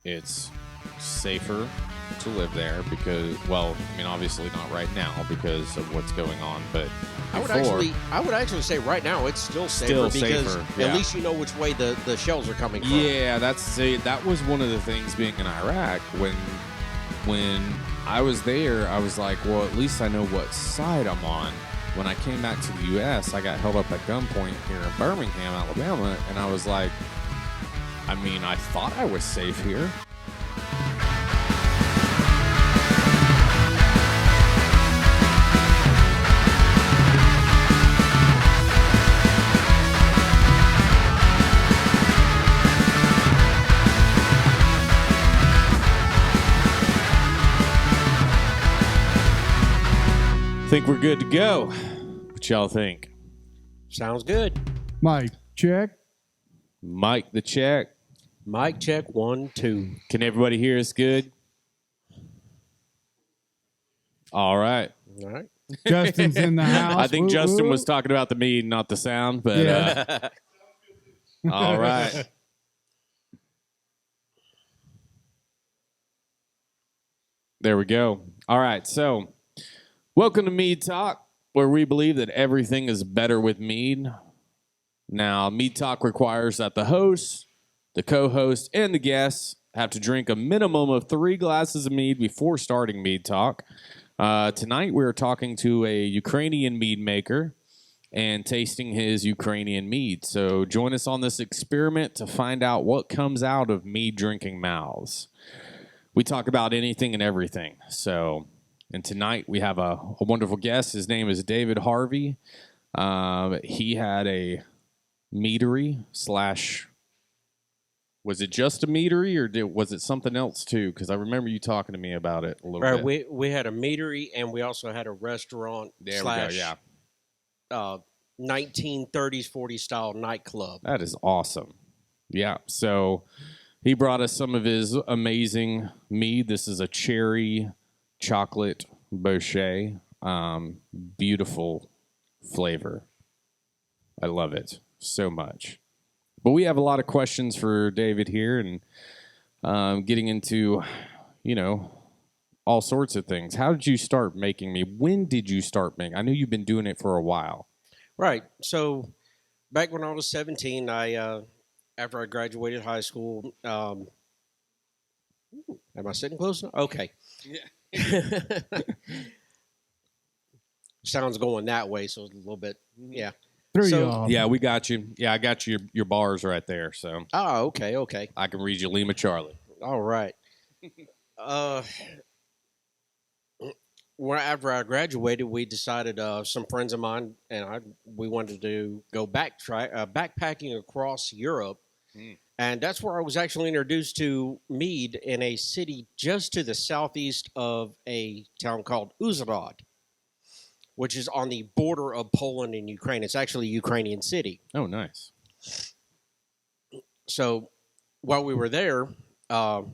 It's safer to live there because, well, I mean, obviously not right now because of what's going on, but before, I would actually say right now it's still safer because at least you know which way the shells are coming from. Yeah, that was one of the things being in Iraq when I was there. I was like, well, at least I know what side I'm on. When I came back to the U.S., I got held up at gunpoint here in Birmingham, Alabama, and I was like, I mean, I thought I was safe here. Think we're good to go. What y'all think? Sounds good. Mike, check. Mike, the check. Mic check 1, 2. Can everybody hear us good? All right. All right. Justin's in the house. I think Woo, Justin woo. was talking about the mead, not the sound, but Yeah. all right. There we go. All right, so welcome to Mead Talk, where we believe that everything is better with mead. Now, Mead Talk requires that the host, the co-host, and the guests have to drink a minimum of 3 glasses of mead before starting Mead Talk. Tonight, we're talking to a Ukrainian mead maker and tasting his Ukrainian mead. So join us on this experiment to find out what comes out of mead drinking mouths. We talk about anything and everything. So, and tonight we have a wonderful guest. His name is David Harvey. He had a Meadery / was it just a Meadery or was it something else too? Because I remember you talking to me about it a little bit. We had a meadery and we also had a restaurant There slash we go, yeah. 1930s 40s style nightclub. That is awesome. Yeah. So he brought us some of his amazing mead. This is a cherry chocolate boucher. Beautiful flavor. I love it so much. But we have a lot of questions for David here and getting into, all sorts of things. How did you start making mead? When did you start making? I know you've been doing it for a while. Right. So back when I was 17, after I graduated high school, am I sitting close enough? Okay. Yeah. Sounds going that way, so it's a little bit, yeah. Yeah, we got you. Yeah, I got your bars right there. So. Oh, okay. I can read you Lima Charlie. All right. After I graduated, we decided some friends of mine and we wanted to go backpacking across Europe, and that's where I was actually introduced to mead in a city just to the southeast of a town called Uzhhorod, which is on the border of Poland and Ukraine. It's actually a Ukrainian city. Oh, nice. So while we were there, the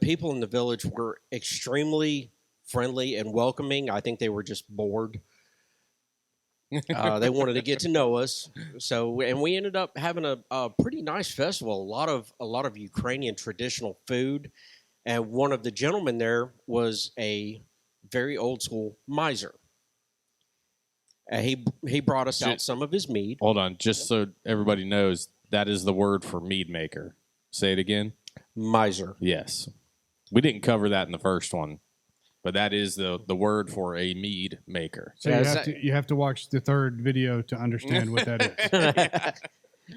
people in the village were extremely friendly and welcoming. I think they were just bored. They wanted to get to know us. And we ended up having a pretty nice festival, a lot of Ukrainian traditional food. And one of the gentlemen there was a very old school miser. He brought us out some of his mead. Hold on, just so everybody knows, that is the word for mead maker. Say it again. Miser. Yes, we didn't cover that in the first one, but that is the word for a mead maker. So you have to watch the third video to understand what that is.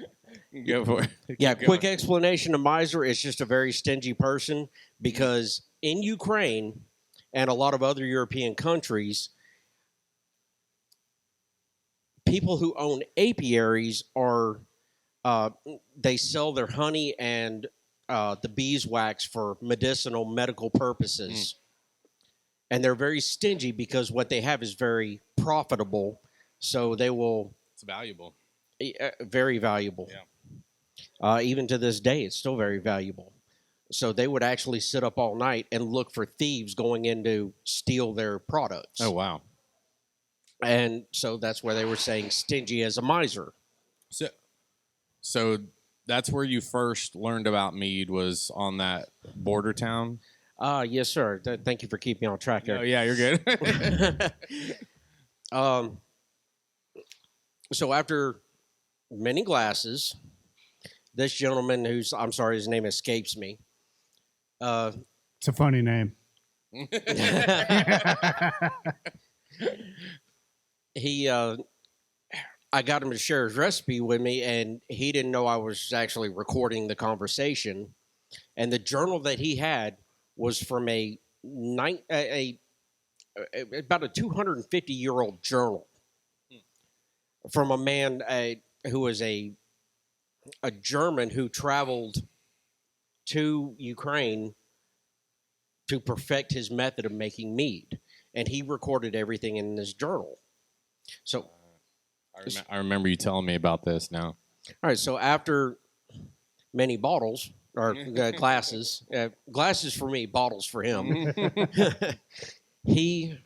Go for it. Yeah, quick explanation of miser is just a very stingy person because in Ukraine and a lot of other European countries, people who own apiaries they sell their honey and the beeswax for medical purposes. And they're very stingy because what they have is very profitable. So they will... It's valuable. Very valuable. Yeah. Even to this day, it's still very valuable. So they would actually sit up all night and look for thieves going in to steal their products. Oh, wow. And so that's where they were saying stingy as a miser. So that's where you first learned about mead, was on that border town? Yes, sir. Thank you for keeping me on track there. Oh, yeah, you're good. So after many glasses, this gentleman I'm sorry, his name escapes me. It's a funny name. I got him to share his recipe with me, and he didn't know I was actually recording the conversation. And the journal that he had was from about a 250-year-old journal from a man who was a German who traveled to Ukraine to perfect his method of making mead, and he recorded everything in this journal. So I remember you telling me about this now. all right, so after many bottles or glasses for me, bottles for him, he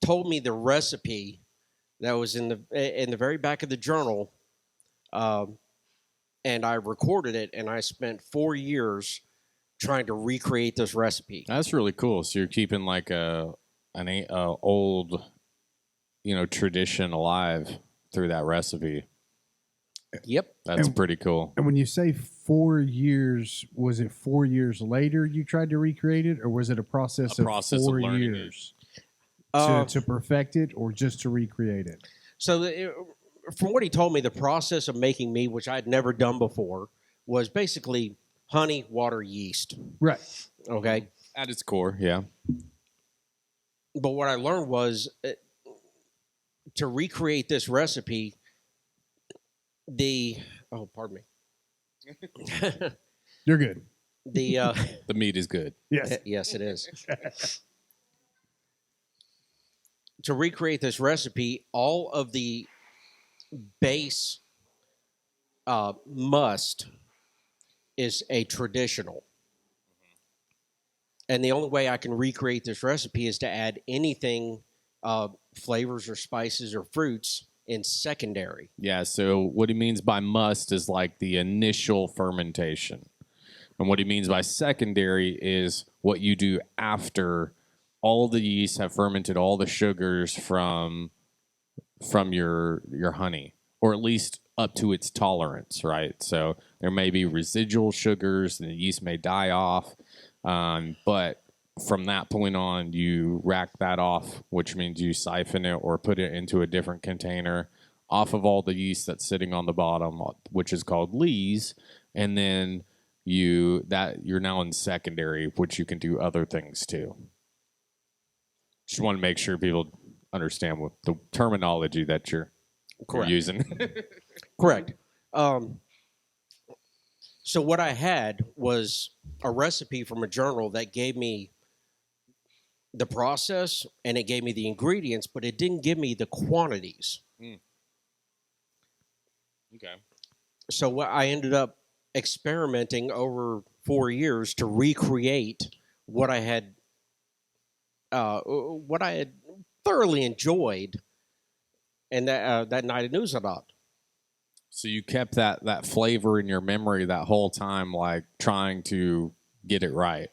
told me the recipe that was in the very back of the journal, and I recorded it, and I spent 4 years trying to recreate this recipe. That's really cool. So you're keeping like an old, tradition alive through that recipe. Yep. That's pretty cool. And when you say 4 years, was it 4 years later you tried to recreate it, or was it a process of 4 of learning years to perfect it, or just to recreate it? So from what he told me, the process of making mead, which I had never done before, was basically honey, water, yeast. Right. Okay. At its core, yeah. But what I learned was to recreate this recipe, pardon me. You're good. The meat is good. Yes. Yes, it is. To recreate this recipe, all of the base must is a traditional. And the only way I can recreate this recipe is to add anything, flavors or spices or fruits in secondary. Yeah, so what he means by must is like the initial fermentation. And what he means by secondary is what you do after all the yeast have fermented all the sugars from your honey, or at least up to its tolerance, right? So there may be residual sugars and the yeast may die off. But from that point on, you rack that off, which means you siphon it or put it into a different container off of all the yeast that's sitting on the bottom, which is called lees. And then you're now in secondary, which you can do other things too. Just want to make sure people understand what the terminology that you're using. Correct. So what I had was a recipe from a journal that gave me the process and it gave me the ingredients, but it didn't give me the quantities. Okay. So what I ended up experimenting over 4 years to recreate what I had thoroughly enjoyed, and that night at Newsadot. So you kept that flavor in your memory that whole time, like trying to get it right.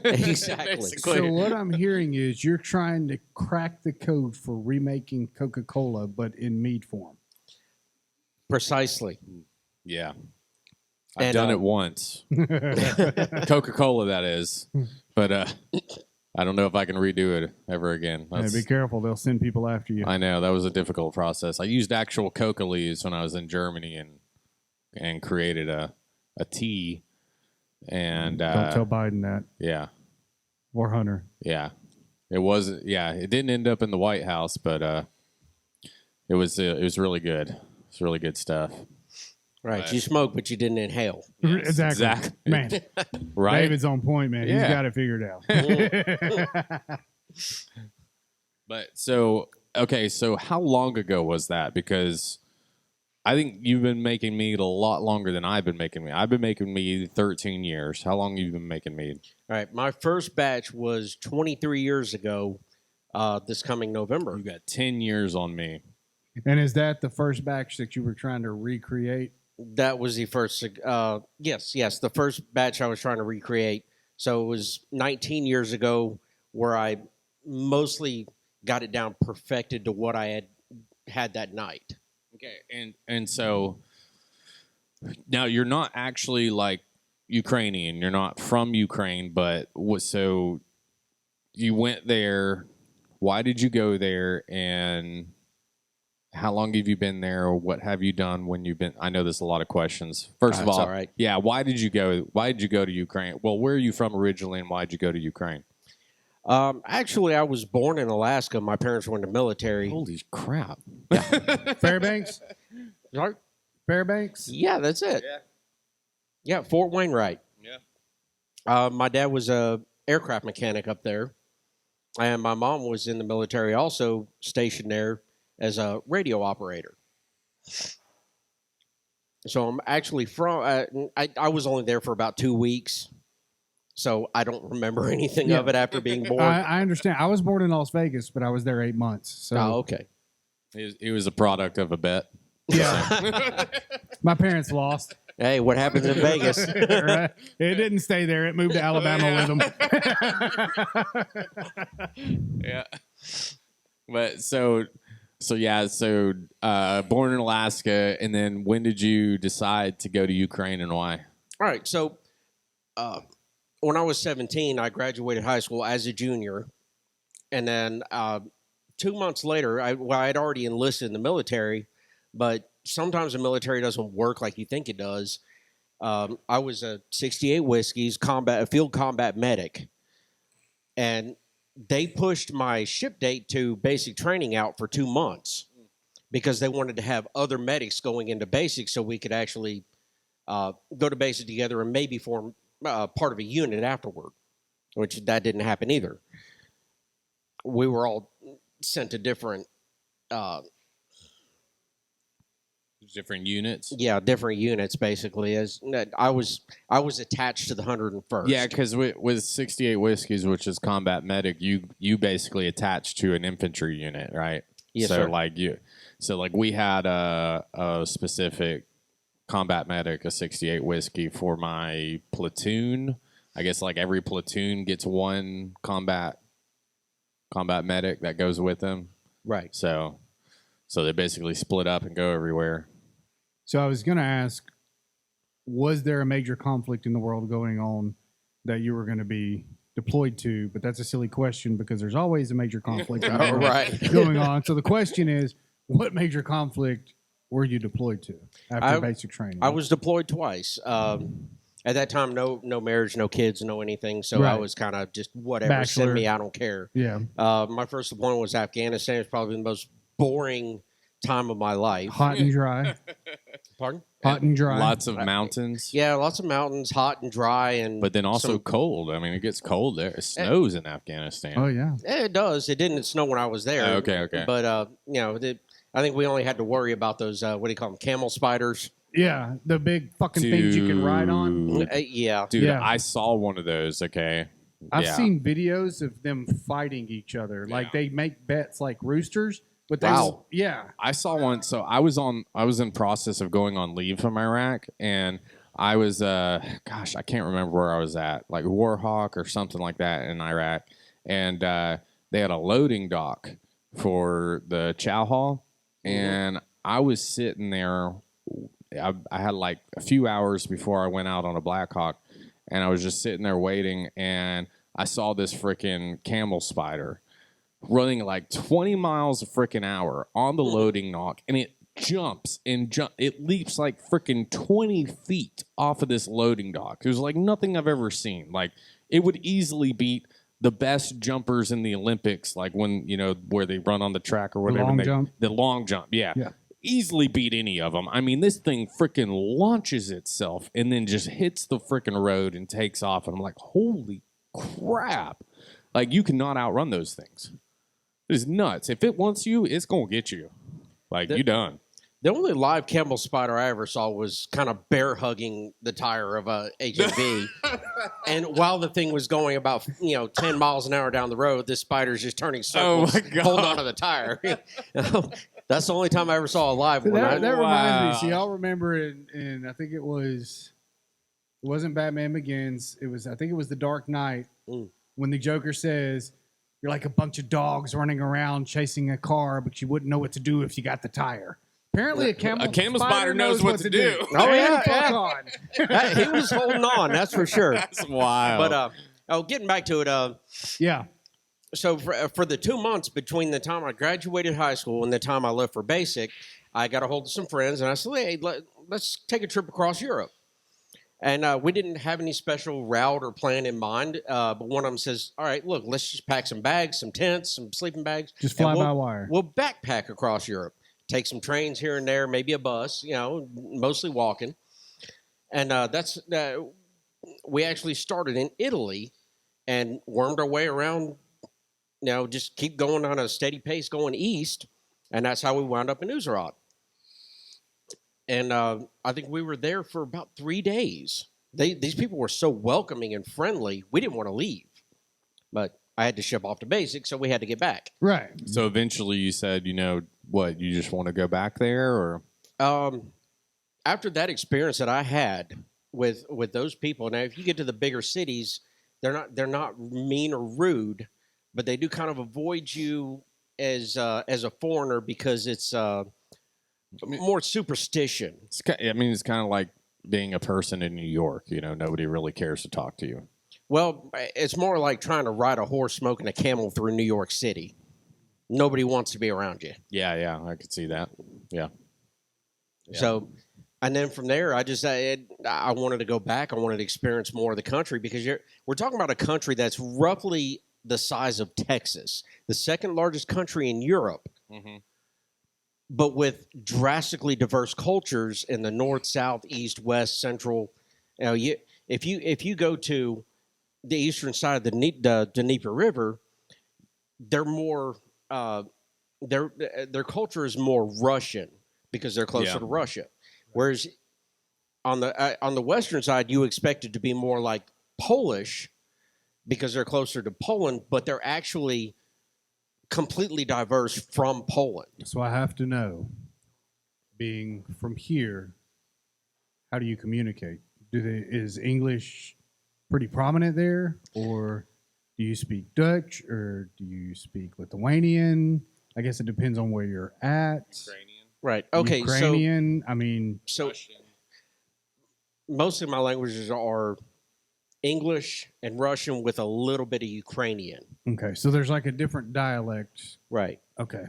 Exactly. So what I'm hearing is you're trying to crack the code for remaking Coca-Cola, but in mead form. Precisely. Yeah. I've done it once. Coca-Cola, that is. But I don't know if I can redo it ever again. Yeah, be careful. They'll send people after you. I know. That was a difficult process. I used actual coca leaves when I was in Germany and created a tea. And don't tell Biden that. Yeah. Or Hunter. Yeah. It didn't end up in the White House, but it was really good. It's really good stuff. Right. But you smoke, but you didn't inhale. Yes, exactly. Man. Right. David's on point, man. Yeah. He's got it figured out. But so how long ago was that? Because I think you've been making mead a lot longer than I've been making mead. I've been making mead 13 years. How long have you been making mead? All right. My first batch was 23 years ago, this coming November. You got 10 years on me. And is that the first batch that you were trying to recreate? That was the first. Yes, the first batch I was trying to recreate. So it was 19 years ago, where I mostly got it down perfected to what I had that night. Okay, and so now you're not actually like Ukrainian. You're not from Ukraine, but so you went there. Why did you go there? And how long have you been there? Or what have you done when you've been? I know there's a lot of questions. First of all, all right. yeah, why did you go? Why did you go to Ukraine? Well, where are you from originally, and why did you go to Ukraine? Actually, I was born in Alaska. My parents were in the military. Holy crap! Fairbanks? Sorry? Fairbanks? Yeah, that's it. Yeah, Fort Wainwright. Yeah. My dad was a aircraft mechanic up there, and my mom was in the military, also stationed there as a radio operator. So I'm actually from. I was only there for about 2 weeks, so I don't remember anything of it after being born. I understand. I was born in Las Vegas, but I was there 8 months. So Okay. He was a product of a bet. Yeah. My parents lost. Hey, what happens in Vegas? Right? It didn't stay there. It moved to Alabama with them. Yeah. But so born in Alaska, and then when did you decide to go to Ukraine and why? All right. So when I was 17, I graduated high school as a junior. And then 2 months later, I had already enlisted in the military, but sometimes the military doesn't work like you think it does. I was a 68 Whiskeys field combat medic. And they pushed my ship date to basic training out for 2 months because they wanted to have other medics going into basic so we could actually go to basic together and maybe form part of a unit afterward, which that didn't happen either. We were all sent to different units. Yeah, different units basically. As I was attached to the 101st. Yeah, because with 68 Whiskeys, which is combat medic, you basically attach to an infantry unit, right? Yes, so sir. We had a specific combat medic, a 68 Whiskey for my platoon. I guess like every platoon gets one combat medic that goes with them. Right. So they basically split up and go everywhere. So I was going to ask, was there a major conflict in the world going on that you were going to be deployed to? But that's a silly question because there's always a major conflict in the world Right. going on. So the question is, what major conflict were you deployed to after basic training? I was deployed twice. At that time, no marriage, no kids, no anything. So Right. I was kind of just whatever. Bachelor. Send me, I don't care. Yeah. My first deployment was Afghanistan. It's probably the most boring time of my life. Hot and dry. Pardon? Hot and dry. Lots of mountains. Yeah, lots of mountains, hot and dry, and But then also cold. I mean, it gets cold there. It snows in Afghanistan. Oh, yeah. It does. It didn't snow when I was there. Okay. But I think we only had to worry about those. What do you call them? Camel spiders. Yeah. The big fucking things you can ride on. Yeah. Dude, Yeah. I saw one of those, okay? I've Yeah. seen videos of them fighting each other. Like they make bets like roosters. But they, Wow. Yeah. I saw one. So I was in process of going on leave from Iraq, and I was, I can't remember where I was at, like Warhawk or something like that in Iraq. And they had a loading dock for the chow hall. And I was sitting there. I had like a few hours before I went out on a Blackhawk, and I was just sitting there waiting, and I saw this freaking camel spider running like 20 miles a freaking hour on the loading dock, and it it leaps like freaking 20 feet off of this loading dock. It was like nothing I've ever seen. Like it would easily beat the best jumpers in the Olympics, like when, where they run on the track or whatever. The long jump, yeah. Easily beat any of them. I mean, this thing freaking launches itself and then just hits the freaking road and takes off. And I'm like, holy crap. Like, you cannot outrun those things. It's nuts. If it wants you, it's going to get you. Like, you done. The only live camel spider I ever saw was kind of bear hugging the tire of a HMV. And while the thing was going about 10 miles an hour down the road, this spider's just turning circles, holding onto the tire. That's the only time I ever saw a live one. That reminds Wow. me. See, y'all remember in I think it wasn't Batman Begins. I think it was The Dark Knight when the Joker says, "You're like a bunch of dogs running around chasing a car, but you wouldn't know what to do if you got the tire." Apparently, a camel spider knows what to do. Oh, yeah, Fuck yeah. on. He was holding on, that's for sure. That's wild. But getting back to it, Yeah. so for the 2 months between the time I graduated high school and the time I left for basic, I got a hold of some friends and I said, "Hey, let's take a trip across Europe." And we didn't have any special route or plan in mind, but one of them says, "All right, look, let's just pack some bags, some tents, some sleeping bags. Just and fly by wire." We'll backpack across Europe. Take some trains here and there, maybe a bus, mostly walking." And we actually started in Italy and wormed our way around, just keep going on a steady pace going east. And that's how we wound up in Uzerot. And I think we were there for about 3 days. These people were so welcoming and friendly, we didn't want to leave. But I had to ship off to basic, so we had to get back. Right. So eventually you said, what, you just want to go back there, or? After that experience that I had with those people, now if you get to the bigger cities, they're not mean or rude, but they do kind of avoid you as a foreigner because it's more superstition. It's kind of like being a person in New York. Nobody really cares to talk to you. Well, it's more like trying to ride a horse smoking a camel through New York City. Nobody wants to be around you. Yeah, I could see that. Yeah. So, and then from there, I wanted to go back. I wanted to experience more of the country because we're talking about a country that's roughly the size of Texas, the second largest country in Europe, but with drastically diverse cultures in the north, south, east, west, central. If you go to the eastern side of the Dnieper River, they're more their culture is more Russian because they're closer to Russia, whereas on the western side you expect it to be more like Polish because they're closer to Poland, but they're actually completely diverse from Poland. So I have to know, being from here, how do you communicate? Is English pretty prominent there, or do you speak Dutch, or do you speak Lithuanian? I guess it depends on where you're at. Ukrainian. Right. Okay. Ukrainian. So most of my languages are English and Russian with a little bit of Ukrainian. Okay. So there's like a different dialect. Right. Okay.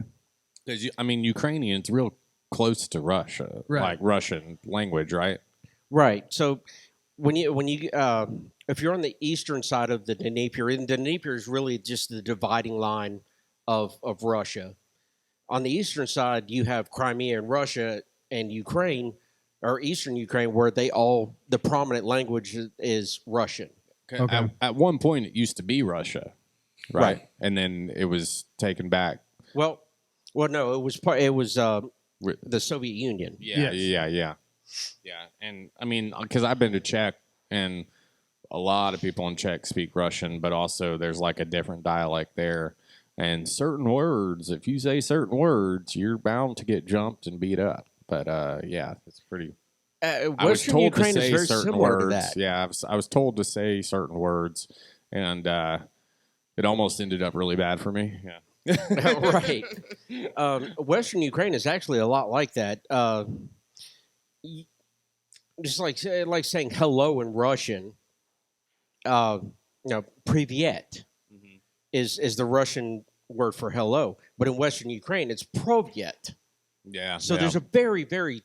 Because Ukrainian's real close to Russia, like Russian language, right? Right. So when you if you're on the eastern side of the Dnieper, and the Dnieper is really just the dividing line of Russia. On the eastern side, you have Crimea and Russia and Ukraine, or eastern Ukraine, where the prominent language is Russian. Okay. At one point, it used to be Russia, right? And then it was taken back. Well, no, it was the Soviet Union. Yeah. And because I've been to Czech, and a lot of people in Czech speak Russian, but also there's like a different dialect there. And certain words, if you say certain words, you're bound to get jumped and beat up. But it's pretty. I was told Ukraine to say is very certain similar words. to that. Yeah, I was told to say certain words, and it almost ended up really bad for me. Yeah. Right. Western Ukraine is actually a lot like that. Just like saying hello in Russian. Privyet is the Russian word for hello, but in Western Ukraine it's provyet. Yeah. So there's a very, very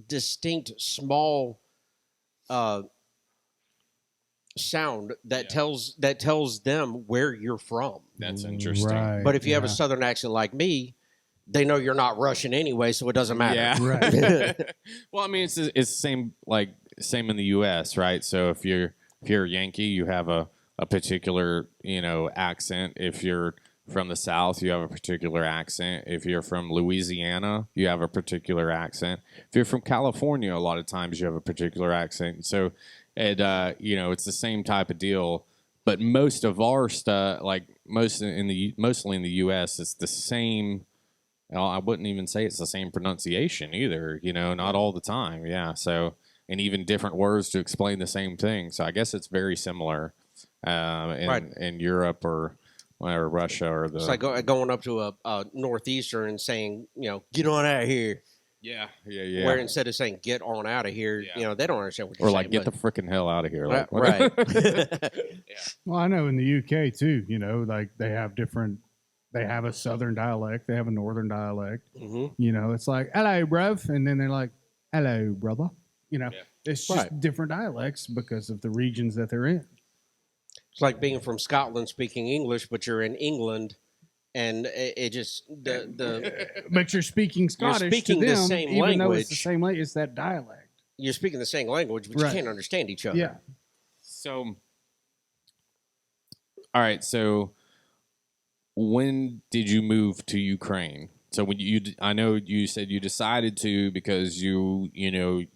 distinct small sound that tells them where you're from. That's interesting. Right. But if you have a southern accent like me, they know you're not Russian anyway, so it doesn't matter. Yeah. Right. Well, it's the same in the U.S., right? So if you're a Yankee, you have a particular accent. If you're from the South, you have a particular accent. If you're from Louisiana, you have a particular accent. If you're from California, a lot of times you have a particular accent. So, it's the same type of deal. But most of our stuff, mostly in the U.S., it's the same Well, I wouldn't even say it's the same pronunciation either, not all the time. Yeah. So, and even different words to explain the same thing. So I guess it's very similar in Europe or Russia or the. It's like going up to a northeastern and saying, get on out of here. Yeah. Where instead of saying get on out of here, they don't understand what you're or saying. like get the freaking hell out of here. Right. Like, Right. Well, I know in the UK too, like they have different. They have a southern dialect. They have a northern dialect. Mm-hmm. It's like hello, bruv, and then they're like hello, brother. It's just different dialects because of the regions that they're in. It's like being from Scotland speaking English, but you're in England, and it just But you're speaking Scottish speaking to the them, same even though language. it's the same language. It's that dialect. You're speaking the same language, but you can't understand each other. Yeah. So, all right. So, when did you move to Ukraine? So when I know you said you decided to because you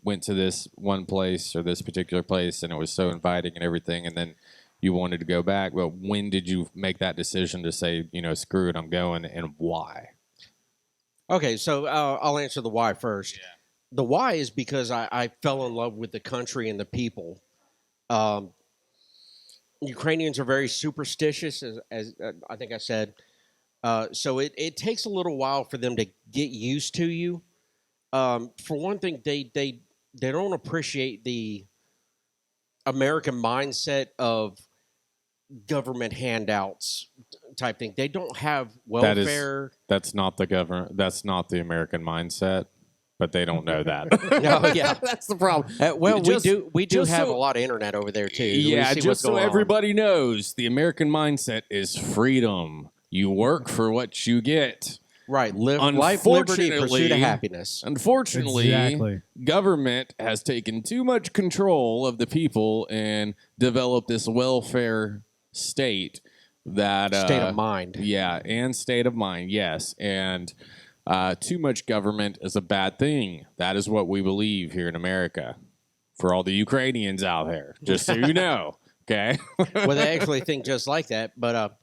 went to this one place or this particular place and it was so inviting and everything, and then you wanted to go back. But when did you make that decision to say, screw it, I'm going, and why? Okay, so I'll answer the why first. Yeah. The why is because I fell in love with the country and the people. Ukrainians are very superstitious, as I think I said. So it takes a little while for them to get used to you. For one thing, they don't appreciate the American mindset of government handouts type thing. They don't have welfare. That's not the government. That's not the American mindset. But they don't know that. Oh, yeah, that's the problem. We do have a lot of internet over there too. Yeah, just so everybody knows, the American mindset is freedom. You work for what you get. Right. Life, liberty, pursuit of happiness. Unfortunately, government has taken too much control of the people and developed this welfare state that state of mind. Yeah, and state of mind. Yes, and too much government is a bad thing. That is what we believe here in America. For all the Ukrainians out there, just so you know, okay? Well, they actually think just like that. But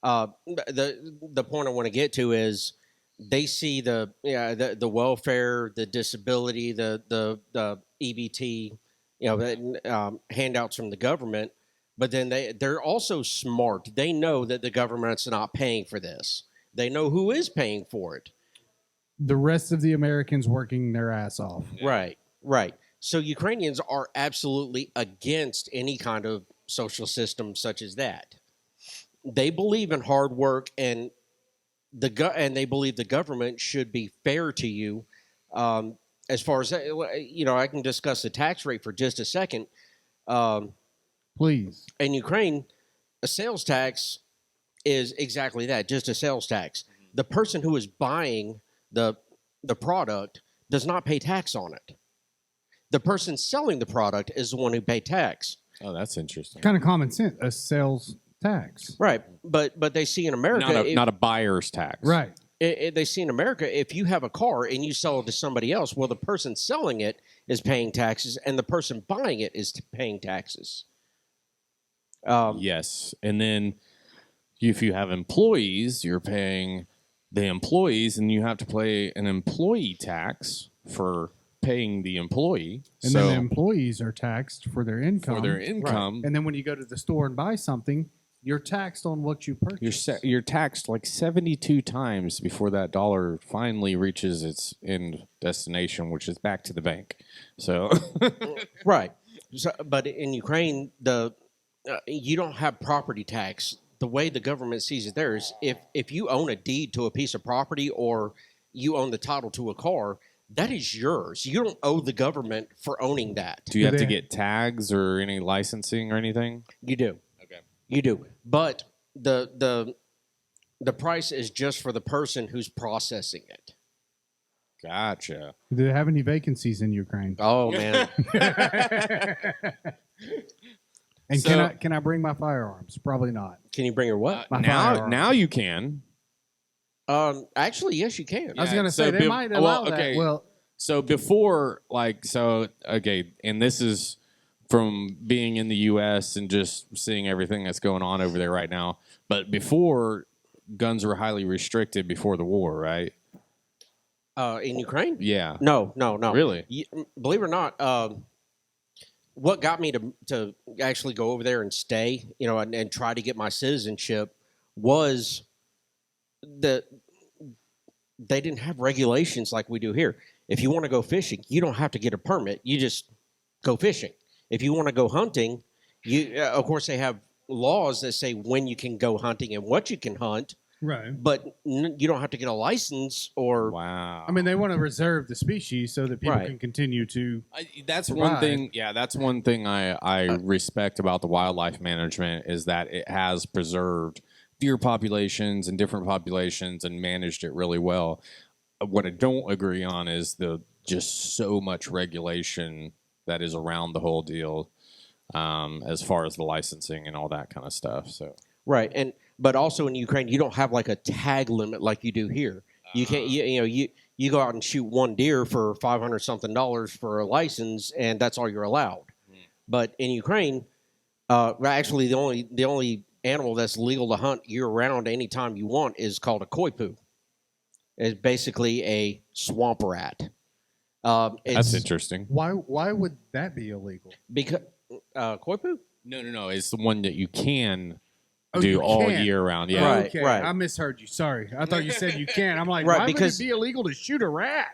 the point I want to get to is they see the welfare, the disability, the EBT, handouts from the government. But then they're also smart. They know that the government's not paying for this. They know who is paying for it. The rest of the Americans working their ass off. Yeah. Right. So Ukrainians are absolutely against any kind of social system such as that. They believe in hard work, and they believe the government should be fair to you. As far as I can discuss the tax rate for just a second. Please. In Ukraine, a sales tax is exactly that, just a sales tax. The person who is buying the product does not pay tax on it. The person selling the product is the one who paid tax. Oh, that's interesting. Kind of common sense. A sales tax. Right. But they see in America... Not a buyer's tax. Right. They see in America, if you have a car and you sell it to somebody else, well, the person selling it is paying taxes and the person buying it is paying taxes. Yes. And then if you have employees, you're paying the employees, and you have to pay an employee tax for paying the employee. And then the employees are taxed for their income. Right. And then when you go to the store and buy something, you're taxed on what you purchase. You're taxed like 72 times before that dollar finally reaches its end destination, which is back to the bank. So, right. So, but in Ukraine, you don't have property tax. The way the government sees it there is if you own a deed to a piece of property or you own the title to a car, that is yours. You don't owe the government for owning that. Do you have to get tags or any licensing or anything? You do. Okay. You do. But the price is just for the person who's processing it. Gotcha. Do they have any vacancies in Ukraine? Oh, man. And can I bring my firearms? Probably not. Can you bring your what? Now you can. Actually, yes, you can. I was going to say they might allow that. Well, so before, and this is from being in the U.S. and just seeing everything that's going on over there right now. But before, guns were highly restricted before the war, right? In Ukraine? Yeah. No. Really? Believe it or not, what got me to actually go over there and stay, and try to get my citizenship was that they didn't have regulations like we do here. If you want to go fishing, you don't have to get a permit. You just go fishing. If you want to go hunting, of course they have laws that say when you can go hunting and what you can hunt. Right. But you don't have to get a license or. Wow. I mean, they want to reserve the species so that people Right. can continue to. That's provide. one thing. Yeah, that's one thing I respect about the wildlife management is that it has preserved deer populations and different populations and managed it really well. What I don't agree on is the just so much regulation that is around the whole deal, as far as the licensing and all that kind of stuff. So Right, but also in Ukraine, you don't have like a tag limit like you do here. You can't, you go out and shoot one deer for $500 something for a license, and that's all you're allowed. But in Ukraine, actually, the only animal that's legal to hunt year round anytime you want is called a koipu. It's basically a swamp rat. that's interesting. Why would that be illegal? Because koipu. No. It's the one that you can Oh, do you all can. year round. Yeah. Right. Okay, I misheard you. Sorry, I thought you said you can. I'm like, Right, why because- would it be illegal to shoot a rat?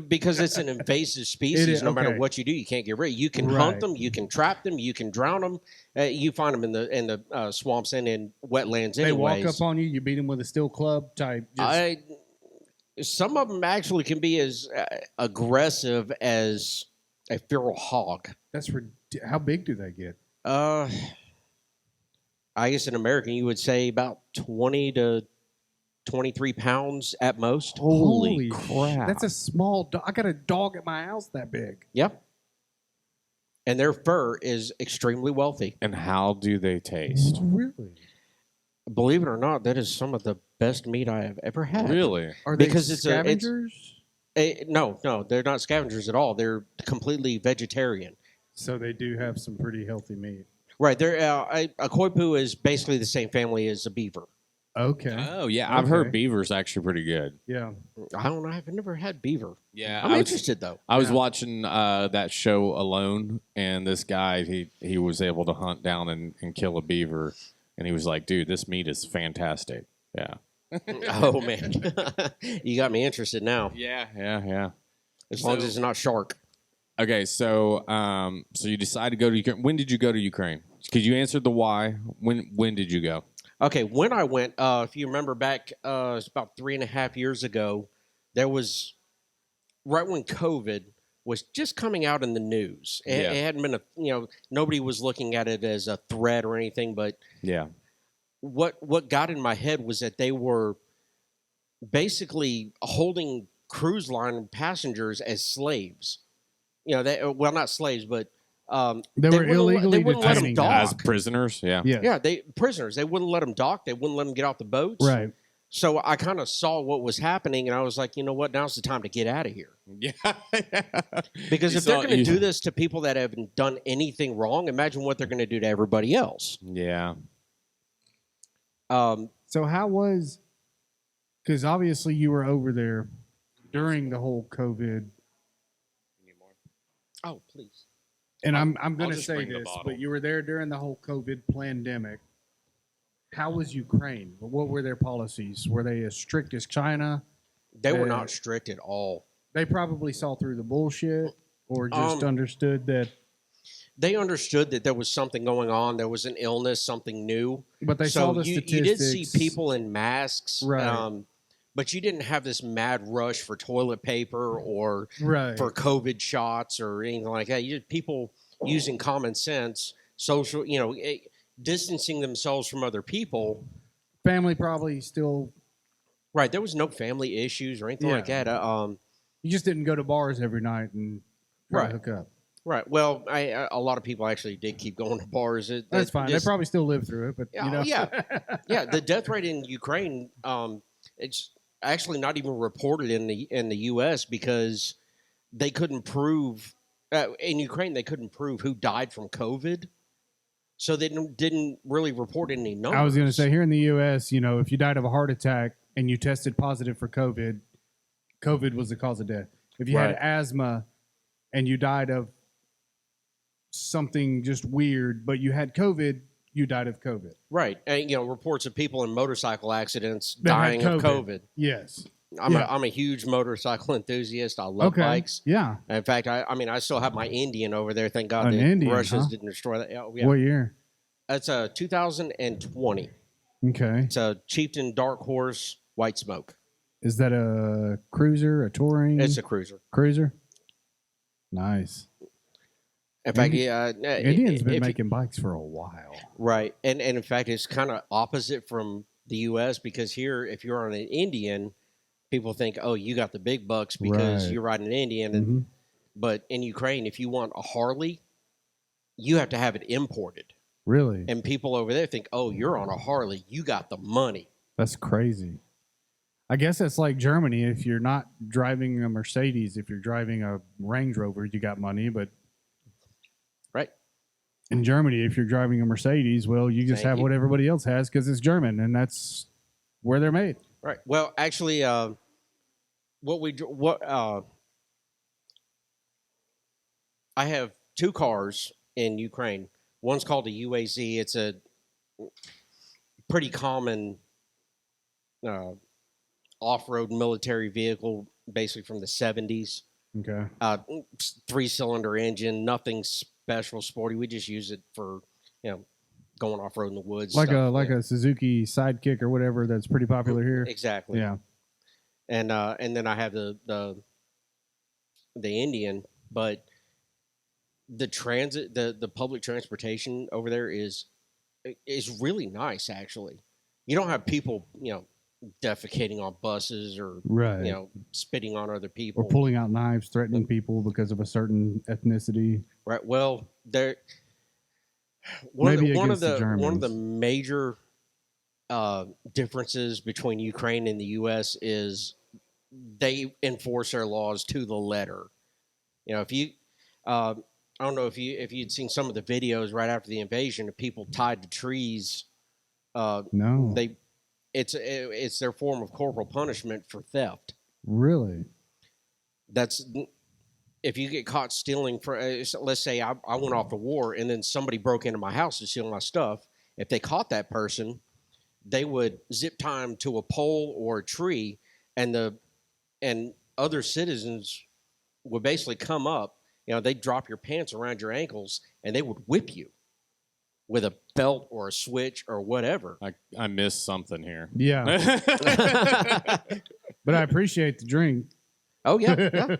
Because it's an invasive species. It is, no matter okay. what you do, you can't get rid. You can Right. hunt them, you can trap them, you can drown them. You find them in the swamps and in wetlands. They Anyways, walk up on you, you beat them with a steel club type. Some of them actually can be as aggressive as a feral hog. How big do they get? I guess in American you would say about 20 to 23 pounds at most. Holy crap. That's a small dog. I got a dog at my house that big. Yep. And their fur is extremely wealthy. And how do they taste? Really? Believe it or not, that is some of the best meat I have ever had. Really? Are they Because scavengers? No, they're not scavengers at all. They're completely vegetarian. So they do have some pretty healthy meat. Right. They're a koipu is basically the same family as a beaver. Okay. Oh yeah, I've heard Okay. beaver's actually pretty good. Yeah. I don't know. I've never had beaver. Yeah, I'm interested though. I was Yeah. watching that show Alone, and this guy he was able to hunt down and kill a beaver, and he was like, "Dude, this meat is fantastic." Yeah. Oh man, you got me interested now. Yeah. As long as it's not shark. Okay, so so you decided to go to Ukraine. When did you go to Ukraine? Because you answered the why. When did you go? Okay, when I went, if you remember back, it's about 3.5 years ago. There was right when COVID was just coming out in the news. It hadn't been nobody was looking at it as a threat or anything. But Yeah. what got in my head was that they were basically holding cruise line passengers as slaves. Not slaves, but They were illegally wouldn't let them detaining dock. As prisoners, yeah. Yeah. Yeah, prisoners. They wouldn't let them dock. They wouldn't let them get off the boats. Right. So I kind of saw what was happening, and I was like, you know what? Now's the time to get out of here. Yeah. Because You if they're saw- going to you- do this to people that haven't done anything wrong, imagine what they're going to do to everybody else. Yeah. So how was? Because obviously you were over there during the whole COVID, Oh, please. and I'm going to just say bring the this, bottle. but you were there during the whole COVID pandemic. How was Ukraine? What were their policies? Were they as strict as China? They were Uh, not strict at all. They probably saw through the bullshit, or just understood that. They understood that there was something going on. There was an illness, something new. But they so saw the you statistics. did see people in masks. Right. But you didn't have this mad rush for toilet paper or right? for COVID shots or anything like that. You had people using common sense, social, distancing themselves from other people. Family probably still. Right. There was no family issues or anything like that. You just didn't go to bars every night and try Right. to hook up. Right. Well, a lot of people actually did keep going to bars. That's fine. They probably still live through it, but Yeah, yeah. The death rate in Ukraine, it's actually not even reported in the U.S. because they couldn't prove in Ukraine they couldn't prove who died from COVID, so they didn't really report any numbers. I was going to say here in the U.S., if you died of a heart attack and you tested positive for COVID, COVID was the cause of death. If you had Right. asthma and you died of something just weird, but you had COVID, you died of COVID. Right. And, reports of people in motorcycle accidents That had dying of COVID. Yes. I'm a huge motorcycle enthusiast. I love bikes. Yeah. In fact, I still have my Indian over there. Thank God An the Indian, Russians huh? didn't destroy that. Yeah. What year? That's 2020. Okay. It's a Chieftain Dark Horse White Smoke. Is that a cruiser, a touring? It's a cruiser. Cruiser? Nice. In fact, Indian's been making bikes for a while. Right. And in fact, it's kind of opposite from the U.S. because here, if you're on an Indian, people think, oh, you got the big bucks because you're riding an Indian. And, But in Ukraine, if you want a Harley, you have to have it imported. Really? And people over there think, oh, you're on a Harley. You got the money. That's crazy. I guess that's like Germany. If you're not driving a Mercedes, if you're driving a Range Rover, you got money. But right in Germany, if you're driving a Mercedes, well, you just have what everybody else has because it's German, and that's where they're made. Right. Well, actually, I have two cars in Ukraine. One's called a UAZ. It's a pretty common off-road military vehicle, basically from the 70s. Okay. 3-cylinder engine, nothing special, sporty. We just use it for, going off-road in the woods. Like a Suzuki Sidekick or whatever that's pretty popular here. Exactly. Yeah. And then I have the Indian, but the transit, the public transportation over there is really nice. Actually, you don't have people, defecating on buses or spitting on other people or pulling out knives, threatening people because of a certain ethnicity. Right. Well, one of the major differences between Ukraine and the U.S. is they enforce their laws to the letter. If you I don't know if you'd seen some of the videos right after the invasion of people tied to trees. No. It's their form of corporal punishment for theft. Really? That's if you get caught stealing let's say I went off to war and then somebody broke into my house to steal my stuff. If they caught that person, they would zip tie them to a pole or a tree, and other citizens would basically come up. They'd drop your pants around your ankles and they would whip you with a belt or a switch or whatever. I missed something here. Yeah. But I appreciate the drink. Oh, yeah.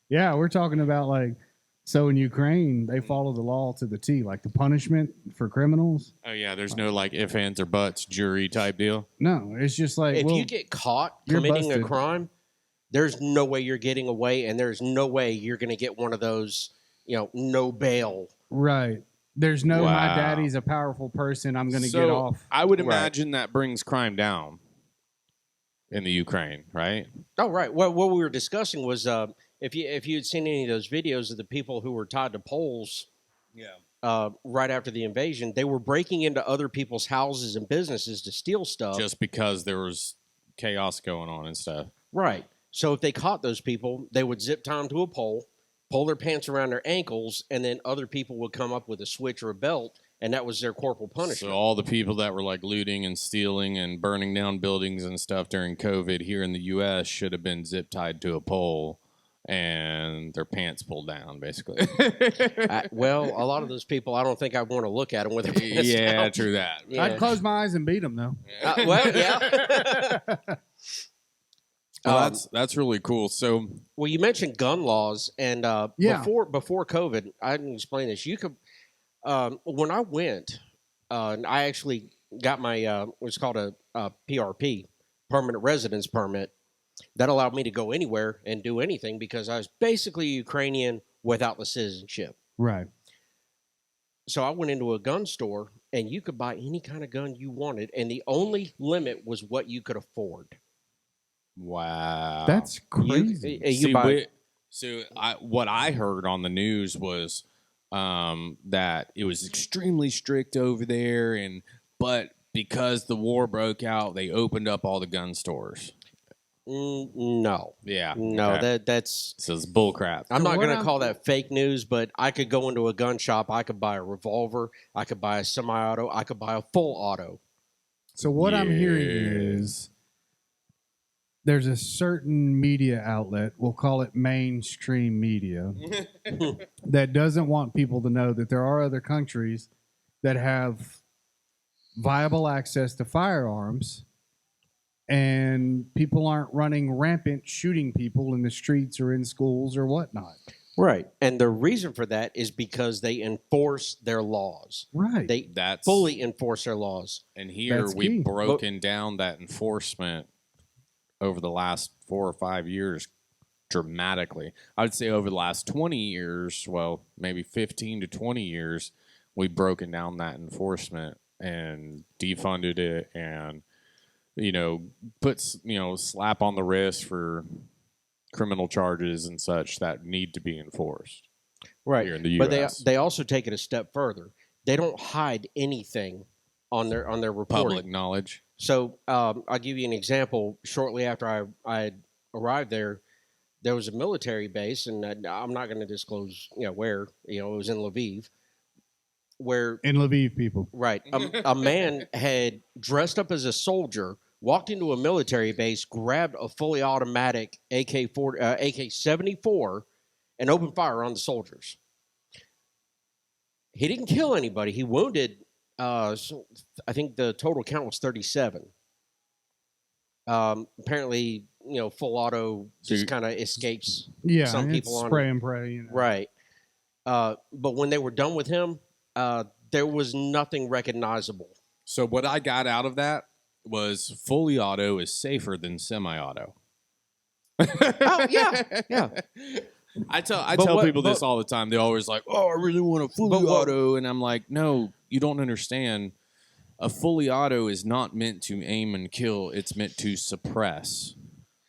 Yeah, we're talking about so in Ukraine, they follow the law to the T, like the punishment for criminals. Oh, yeah, there's no ifs, ands, or buts jury type deal? No, it's just like, if you get caught committing a crime, there's no way you're getting away, and there's no way you're going to get one of those, no bail. Right. There's no, my daddy's a powerful person, I'm going to get off. I would imagine that brings crime down in the Ukraine, right? Oh, right. Well, what we were discussing was if you had seen any of those videos of the people who were tied to poles right after the invasion, they were breaking into other people's houses and businesses to steal stuff. Just because there was chaos going on and stuff. Right. So if they caught those people, they would zip tie them to a pole, pull their pants around their ankles, and then other people would come up with a switch or a belt, and that was their corporal punishment. So all the people that were looting and stealing and burning down buildings and stuff during COVID here in the U.S. should have been zip tied to a pole and their pants pulled down, basically. Well, a lot of those people, I don't think I'd want to look at them with their pants down. Yeah, true that. Yeah. I'd close my eyes and beat them, though. Well, yeah. That's really cool. So, well, you mentioned gun laws, and before COVID, I didn't explain this. You could, when I went, and I actually got my what's called a PRP, permanent residence permit, that allowed me to go anywhere and do anything because I was basically Ukrainian without the citizenship. Right. So I went into a gun store, and you could buy any kind of gun you wanted, and the only limit was what you could afford. Wow, that's crazy. What I heard on the news was that it was extremely strict over there, but because the war broke out, they opened up all the gun stores. No. Yeah. No, okay. that's. This is bull crap. I'm So not what going to call that fake news, but I could go into a gun shop. I could buy a revolver. I could buy a semi-auto. I could buy a full auto. So what I'm hearing Yeah. is there's a certain media outlet, we'll call it mainstream media, that doesn't want people to know that there are other countries that have viable access to firearms and people aren't running rampant shooting people in the streets or in schools or whatnot. Right. And the reason for that is because they enforce their laws. Right. They That's fully enforce their laws. And here That's we've key. broken down that enforcement over the last 4 or 5 years dramatically. I would say over the last 20 years, well, maybe 15 to 20 years, we've broken down that enforcement and defunded it and, puts, slap on the wrist for criminal charges and such that need to be enforced Right. here in the But U.S. they also take it a step further. They don't hide anything on their reporting. Public knowledge. So I'll give you an example. Shortly after I arrived there was a military base, and I'm not going to disclose where. It was in Lviv, where In Lviv, people. right a man had dressed up as a soldier, walked into a military base, grabbed a fully automatic AK-74, and opened fire on the soldiers. He didn't kill anybody. He wounded. So I think the total count was 37. Apparently, full auto just kind of escapes. Yeah, Some it's people on spray it. and pray. Right. But when they were done with him, there was nothing recognizable. So what I got out of that was fully auto is safer than semi-auto. Oh yeah, yeah. I tell people this all the time. They always like, "Oh, I really want a fully auto," and I'm like, "No, you don't understand. A fully auto is not meant to aim and kill. It's meant to suppress.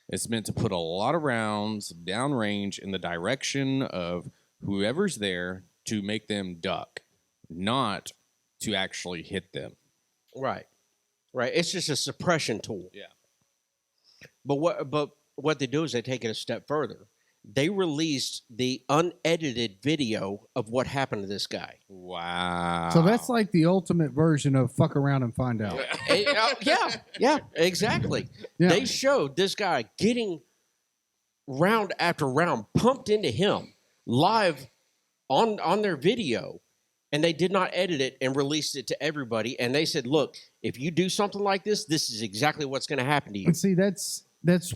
It's meant to put a lot of rounds downrange in the direction of whoever's there to make them duck, not to actually hit them." Right. It's just a suppression tool. Yeah. But what they do is they take it a step further. They released the unedited video of what happened to this guy. Wow. So that's like the ultimate version of fuck around and find out. Yeah, exactly. Yeah. They showed this guy getting round after round pumped into him live on their video, and they did not edit it and released it to everybody. And they said, "Look, if you do something like this, this is exactly what's going to happen to you." And see, that's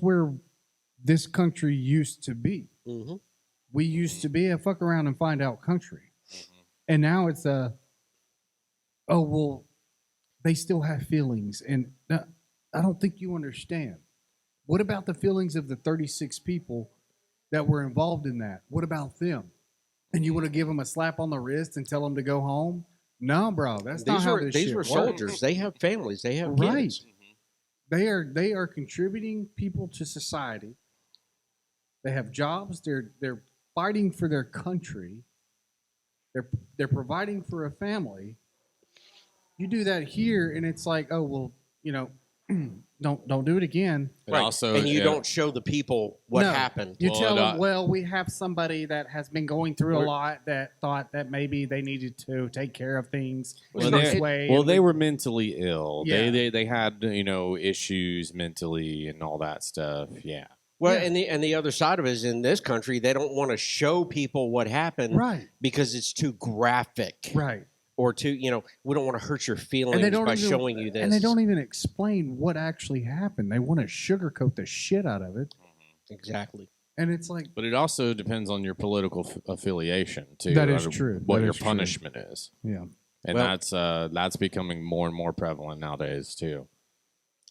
where this country used to be. Mm-hmm. We used to be a fuck around and find out country. And now it's oh, well, they still have feelings. And I don't think you understand. What about the feelings of the 36 people that were involved in that? What about them? And you want to give them a slap on the wrist and tell them to go home? No, bro, that's not how this These shit were works. soldiers. They have families. They have Right. kids. They are contributing people to society. They have jobs. They're fighting for their country. They're providing for a family. You do that here, and it's like, oh well, don't do it again. And Right. also, and you don't show the people what No. happened. You Well, tell it, them, well, we have somebody that has been going through a Or- lot that thought that maybe they needed to take care of things Well, this they- way. Well, and they were mentally ill. Yeah. They had issues mentally and all that stuff. Yeah. Well, Yeah. and the other side of it is in this country, they don't want to show people what happened right, because it's too graphic, right. or too we don't want to hurt your feelings by showing you this. And they don't even explain what actually happened. They want to sugarcoat the shit out of it. exactly. And it's like, But it also depends on your political affiliation too. That is or true. What That your is true. punishment is, yeah. and Well- that's becoming more and more prevalent nowadays too.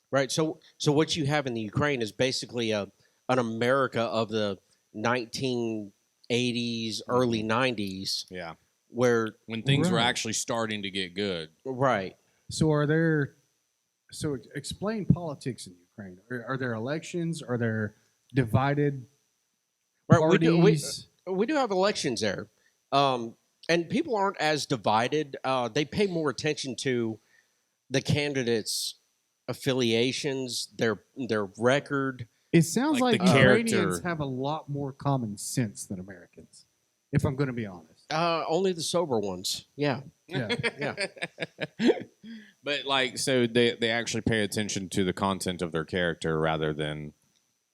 Right. So what you have in the Ukraine is basically an America of the 1980s, early 90s, Yeah. where When things were Right. actually starting to get good. right. So explain politics in Ukraine. Are there elections? Are there divided Right. parties? We do have elections there, and people aren't as divided. They pay more attention to the candidates' affiliations, their record, It sounds Like like the Ukrainians character. have a lot more common sense than Americans, if I'm going to be honest. Only the sober ones. Yeah. Yeah. Yeah. But like, so they actually pay attention to the content of their character rather than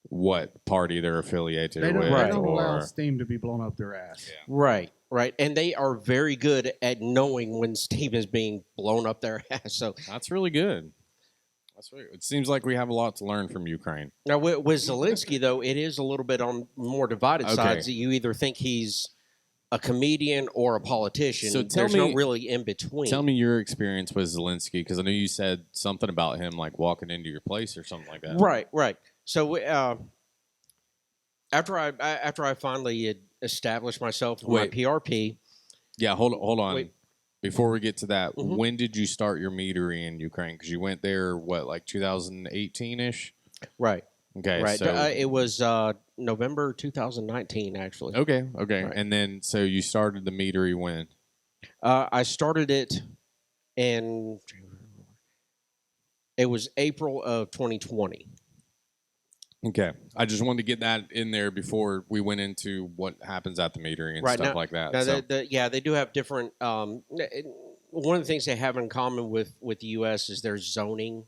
what party they're affiliated They don't, with. they don't allow or, steam to be blown up their ass. Yeah. Right. Right. And they are very good at knowing when steam is being blown up their ass. So That's really good. That's really, it seems like we have a lot to learn from Ukraine. now with Zelensky, though, it is a little bit on more divided Okay. sides. You either think he's a comedian or a politician. So tell There's me- no really in between. Tell me your experience with Zelensky, because I know you said something about him like walking into your place or something like that. Right, right. So after I finally had established myself with my Wait. PRP, Yeah, hold on. Wait. Before we get to that, Mhm. when did you start your meadery in Ukraine? Because you went there, what, like 2018 ish? right, Okay, right. so It was November 2019, actually. okay, Right. and then so you started the meadery when? I started it in it was April of 2020. Okay, I just wanted to get that in there before we went into what happens at the meadery and Right, stuff like that. Now, So- they do have different. One of the things they have in common with the U.S. is their zoning.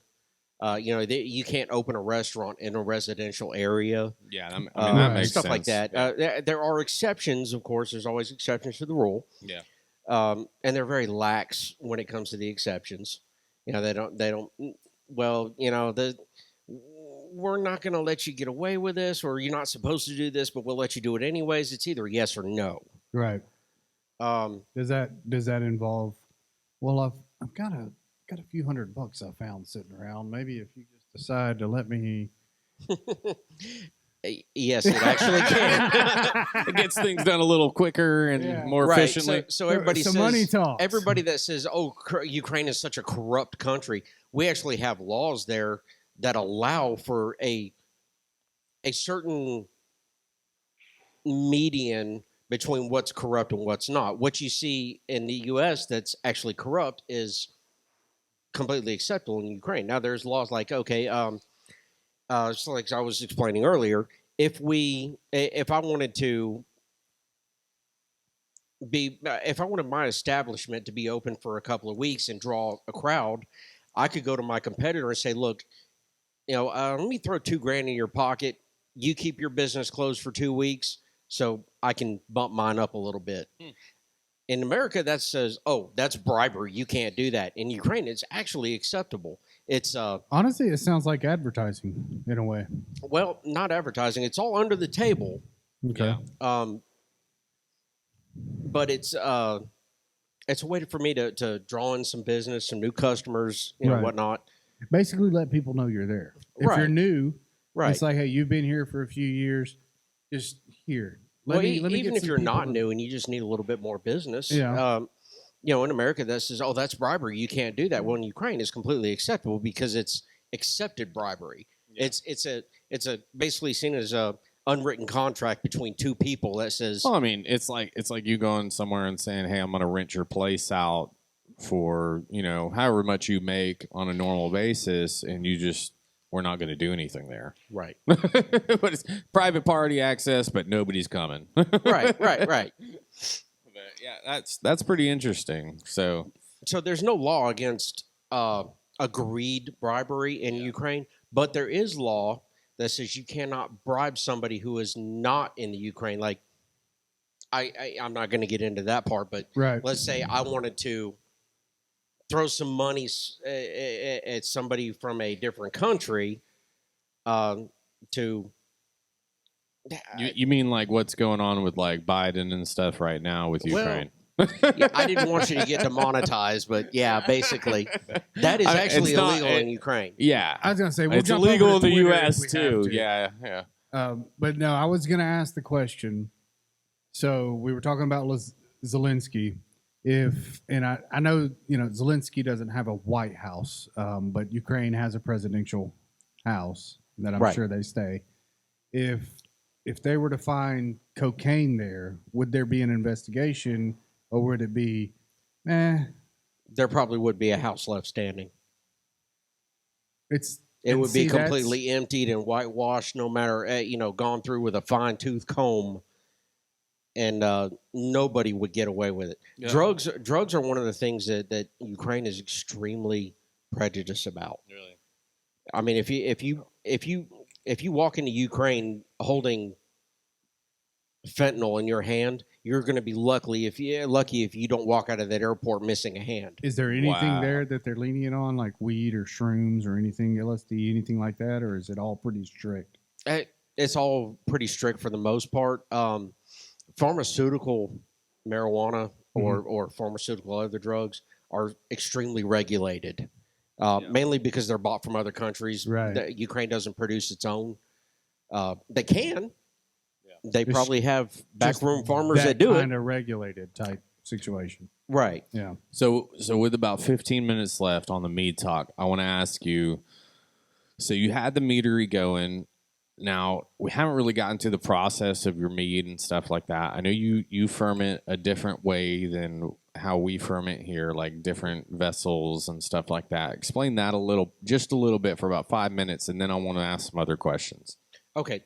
You can't open a restaurant in a residential area. yeah, I mean that makes stuff sense. like that. Yeah. There are exceptions, of course. There's always exceptions to the rule. Yeah. And they're very lax when it comes to the exceptions. They don't. Well, we're not going to let you get away with this, or you're not supposed to do this, but we'll let you do it anyways. It's either yes or no. Right. Um, Does that involve? Well, I've got a few $100 I found sitting around. Maybe if you just decide to let me. yes, it actually can. It gets things done a little quicker and Yeah. more Right. efficiently. So everybody Some says money talks. everybody that says, "Oh, Ukraine is such a corrupt country," we actually have laws there that allow for a certain median between what's corrupt and what's not. What you see in the U.S. that's actually corrupt is completely acceptable in Ukraine. Now, there's laws like, okay, just like I was explaining earlier, if I wanted my establishment to be open for a couple of weeks and draw a crowd, I could go to my competitor and say, look, let me throw $2,000 in your pocket. You keep your business closed for 2 weeks so I can bump mine up a little bit. In America, that says, oh, that's bribery. You can't do that. In Ukraine, it's actually acceptable. It's Honestly, it sounds like advertising in a way. well, not advertising. It's all under the table. Okay. But it's a way for me to draw in some business, some new customers, Right. whatnot. Basically, let people know you're there. If Right. you're new, Right. it's like, hey, you've been here for a few years. Just here. Let me even get if some you're people not to- new and you just need a little bit more business, Yeah. in America that says, oh, that's bribery. You can't do that. Well, in Ukraine, it's completely acceptable because it's accepted bribery. Yeah. It's a basically seen as a unwritten contract between two people that says, Well, I mean, it's like you going somewhere and saying, "Hey, I'm going to rent your place out for however much you make on a normal basis," and we're not going to do anything there. right, But it's private party access, but nobody's coming. right. But yeah, that's pretty interesting. So So there's no law against agreed bribery in Ukraine, but there is law that says you cannot bribe somebody who is not in the Ukraine. Like, I'm not going to get into that part, but Right. let's say I wanted to throw some money at somebody from a different country to. you mean like what's going on with like Biden and stuff right now with Well, Ukraine? Yeah, I didn't want you to get demonetized, but yeah, basically, that is actually It's not- illegal in Ukraine. Yeah, I was going to say, we'll it's jump over illegal in to the Twitter U.S. if we have too. to. Yeah. But no, I was going to ask the question. So we were talking about Zelensky. I know Zelensky doesn't have a White House, but Ukraine has a presidential house that I'm Right. sure they stay. If they were to find cocaine there, would there be an investigation, or would it be, There probably would be a house left standing. it's It And would be see, that's- completely emptied and whitewashed, no matter gone through with a fine tooth comb, and nobody would get away with it. Yeah. Drugs are one of the things that Ukraine is extremely prejudiced about. Really? I mean, if you walk into Ukraine holding fentanyl in your hand, you're going to be lucky if you don't walk out of that airport missing a hand. Is there anything Wow. there that they're lenient on, like weed or shrooms or anything, LSD, anything like that, or is it all pretty strict? It's all pretty strict for the most part. Pharmaceutical marijuana or pharmaceutical other drugs are extremely regulated, mainly because they're bought from other countries. Right. Ukraine doesn't produce its own. They can. Yeah. They It's probably have backroom farmers that that do it. kind of regulated type situation. Right. Yeah. So with about 15 minutes left on the Mead Talk, I want to ask you. So you had the meadery going. Now we haven't really gotten to the process of your mead and stuff like that. I know you ferment a different way than how we ferment here, like different vessels and stuff like that. Explain that just a little bit for about 5 minutes, and then I want to ask some other questions. Okay.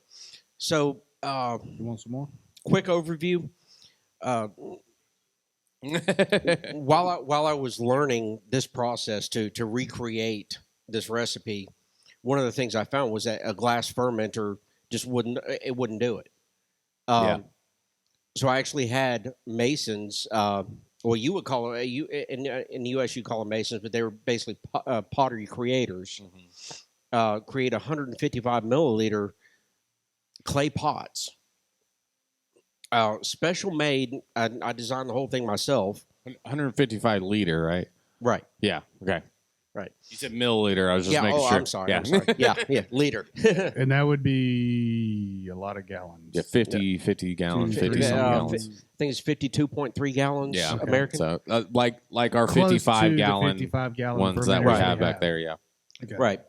So, You want some more? quick overview. While I was learning this process to recreate this recipe, one of the things I found was that a glass fermenter just wouldn't do it. Yeah. So I actually had masons. Well, you would call it in the U.S. you call them masons, but they were basically pottery creators. Create 155 milliliter clay pots. Special made. I designed the whole thing myself. 155 liter, right? Right. Yeah. Okay. Right. You said milliliter. I was just Yeah. making Oh, sure. I'm sorry. Yeah. I'm sorry. Yeah. Liter. And that would be a lot of gallons. Yeah, 50 gallons, 50 50 some some gallons. I think it's 52.3 gallons. Yeah, okay. American. So like our Close 55 to the gallon 55 gallon ones that we fermenters have they back there. Yeah. Okay. Right.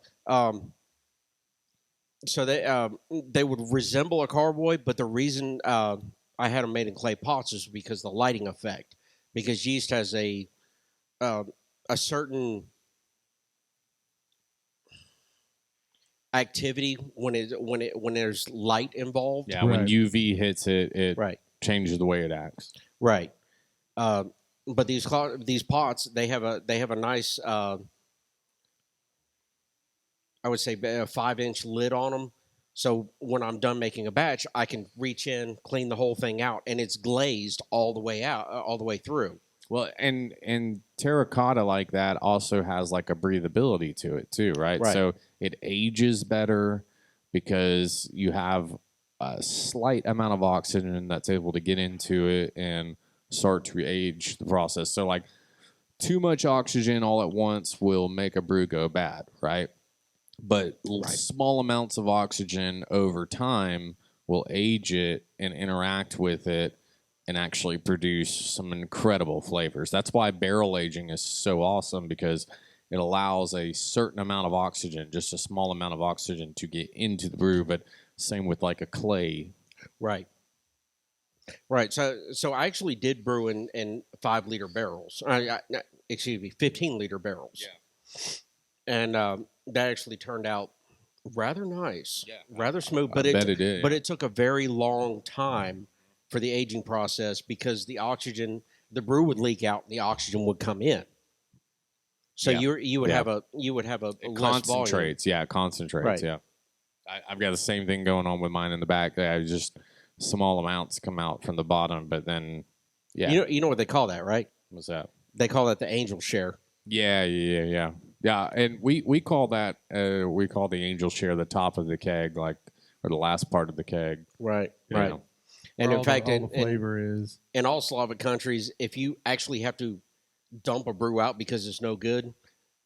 So they would resemble a carboy, but the reason I had them made in clay pots is because the lighting effect. Because yeast has a certain activity when there's light involved. Yeah. When Right. UV hits it, it Right. changes the way it acts. Right. But these pots, they have a nice, I would say, a 5-inch lid on them. So when I'm done making a batch, I can reach in, clean the whole thing out, and it's glazed all the way out, all the way through. Well, and terracotta like that also has like a breathability to it too, right? Right. So it ages better because you have a slight amount of oxygen that's able to get into it and start to age the process. So like too much oxygen all at once will make a brew go bad, right? But small amounts of oxygen over time will age it and interact with it and actually produce some incredible flavors. That's why barrel aging is so awesome, because it allows a certain amount of oxygen, just a small amount of oxygen, to get into the brew. But same with like a clay. Right. Right. So I actually did brew in 5-liter barrels. Excuse me, 15-liter barrels. Yeah. And that actually turned out rather nice, rather smooth. I bet it did. But it took a very long time for the aging process because the brew would leak out and the oxygen would come in. So Yeah. you would Yeah. have a It less volume. concentrates. Yeah, it concentrates. Right. Yeah. I've got the same thing going on with mine in the back. Just small amounts come out from the bottom, but then, yeah. You know what they call that, right? What's that? They call that the angel share. Yeah. Yeah, and we call that the angel share the top of the keg, like, or the last part of the keg. Right. you Right. know. And Where in fact, all the flavor is. in all Slavic countries, if you actually have to dump a brew out because it's no good,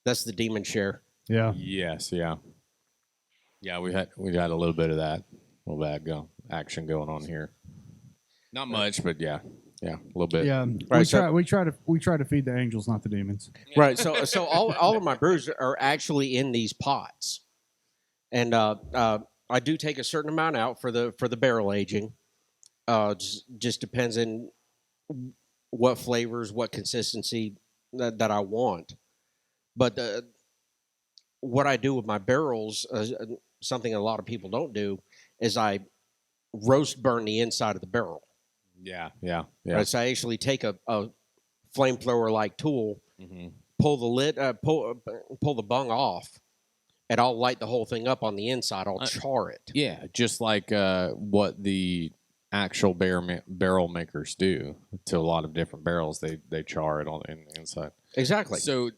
that's the demon share. Yeah. Yes, yeah. Yeah, we had a little bit of that, a little bad action going on here. Not much, but yeah, a little bit. Yeah. Right, We try to feed the angels, not the demons. Right. So all of my brews are actually in these pots, and I do take a certain amount out for the barrel aging. Just depends on what flavors, what consistency that I want. But what I do with my barrels, something a lot of people don't do, is I roast burn the inside of the barrel. Yeah. Yeah. Right? So I actually take a flamethrower like tool, pull the lid, pull the bung off, and I'll light the whole thing up on the inside. I'll char it. Yeah, just like what the actual barrel makers do to a lot of different barrels. They char it on the inside. Exactly. So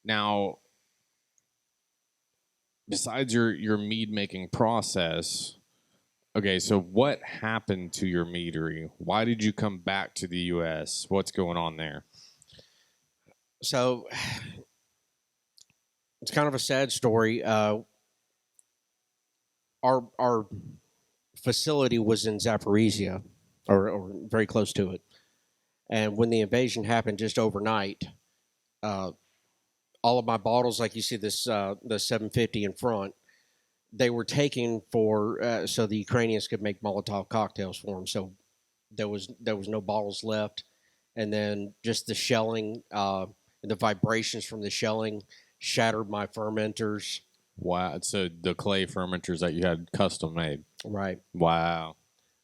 now, besides your mead making process, okay, so what happened to your meadery? Why did you come back to the U.S.? What's going on there? So it's kind of a sad story. Our facility was in Zaporizhia, or very close to it, and when the invasion happened just overnight, all of my bottles, like you see this the 750 in front, they were taken for so the Ukrainians could make Molotov cocktails for them. So there was no bottles left, and then just the shelling, the vibrations from the shelling shattered my fermenters. Wow. So the clay fermenters that you had custom made. Right. Wow.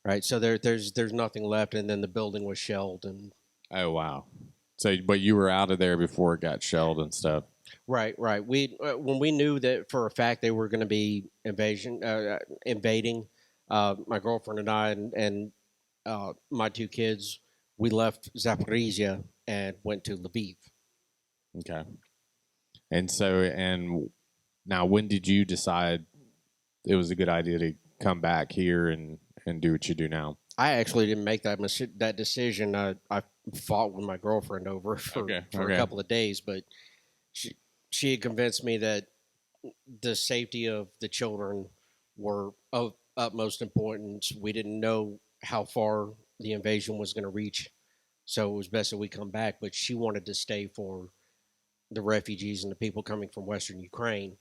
Right. So there's nothing left, and then the building was shelled. And Oh, wow. So, but you were out of there before it got shelled and stuff. Right. We when we knew that for a fact they were going to be invading, my girlfriend and I and my two kids, we left Zaporizhia and went to Lviv. Okay. And now, when did you decide it was a good idea to come back here and do what you do now? I actually didn't make that decision. I fought with my girlfriend over for a couple of days, but she had convinced me that the safety of the children were of utmost importance. We didn't know how far the invasion was going to reach, so it was best that we come back. But she wanted to stay for the refugees and the people coming from Western Ukraine.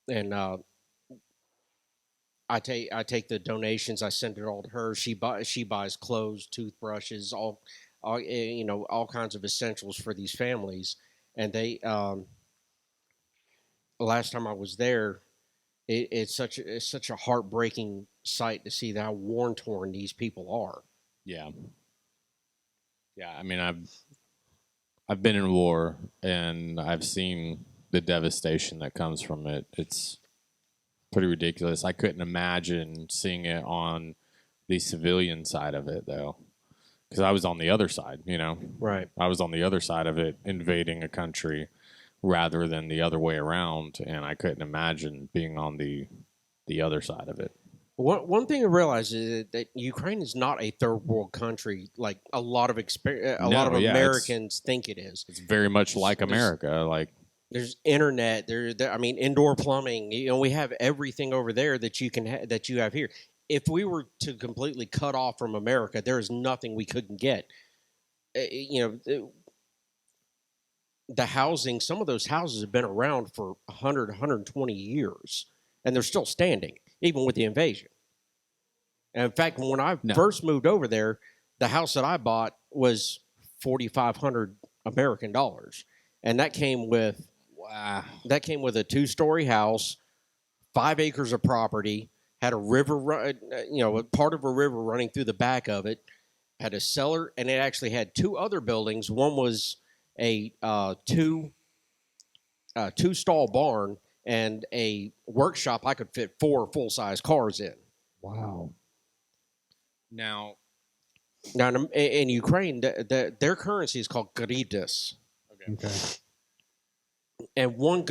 And I take the donations. I send it all to her. She buys clothes, toothbrushes, all all kinds of essentials for these families. And they last time I was there, it's such a heartbreaking sight to see how worn torn these people are. Yeah. I mean, I've been in war and I've seen the devastation that comes from it. It's pretty ridiculous. I couldn't imagine seeing it on the civilian side of it, though, because I was on the other side, Right. I was on the other side of it, invading a country rather than the other way around, and I couldn't imagine being on the other side of it. One thing I realize is that Ukraine is not a third world country like a lot of Americans think it is. It's very much like America. There's internet. I mean, indoor plumbing. We have everything over there that you can that you have here. If we were to completely cut off from America, there is nothing we couldn't get. The housing. Some of those houses have been around for 100, 120 years, and they're still standing, even with the invasion. And in fact, when I first moved over there, the house that I bought was $4,500 American dollars, and that came with a 2-story house, 5 acres of property, had a river, part of a river running through the back of it, had a cellar, and it actually had 2 other buildings. One was a two-stall barn and a workshop I could fit 4 full-size cars in. Wow. Now in Ukraine, their currency is called hryvnias. Okay. And one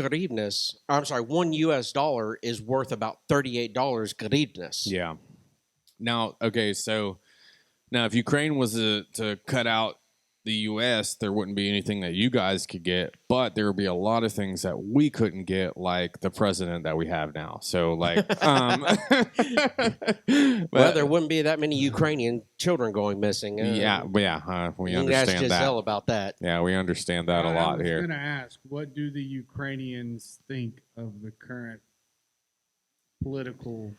US dollar is worth about $38 hryvnias. Yeah. Now, okay, so now if Ukraine was to cut out the U.S., there wouldn't be anything that you guys could get, but there would be a lot of things that we couldn't get, like the president that we have now. So, well, there wouldn't be that many Ukrainian children going missing. We understand ask that. Giselle about that. Yeah, we understand that a lot here. I was going to ask, what do the Ukrainians think of the current political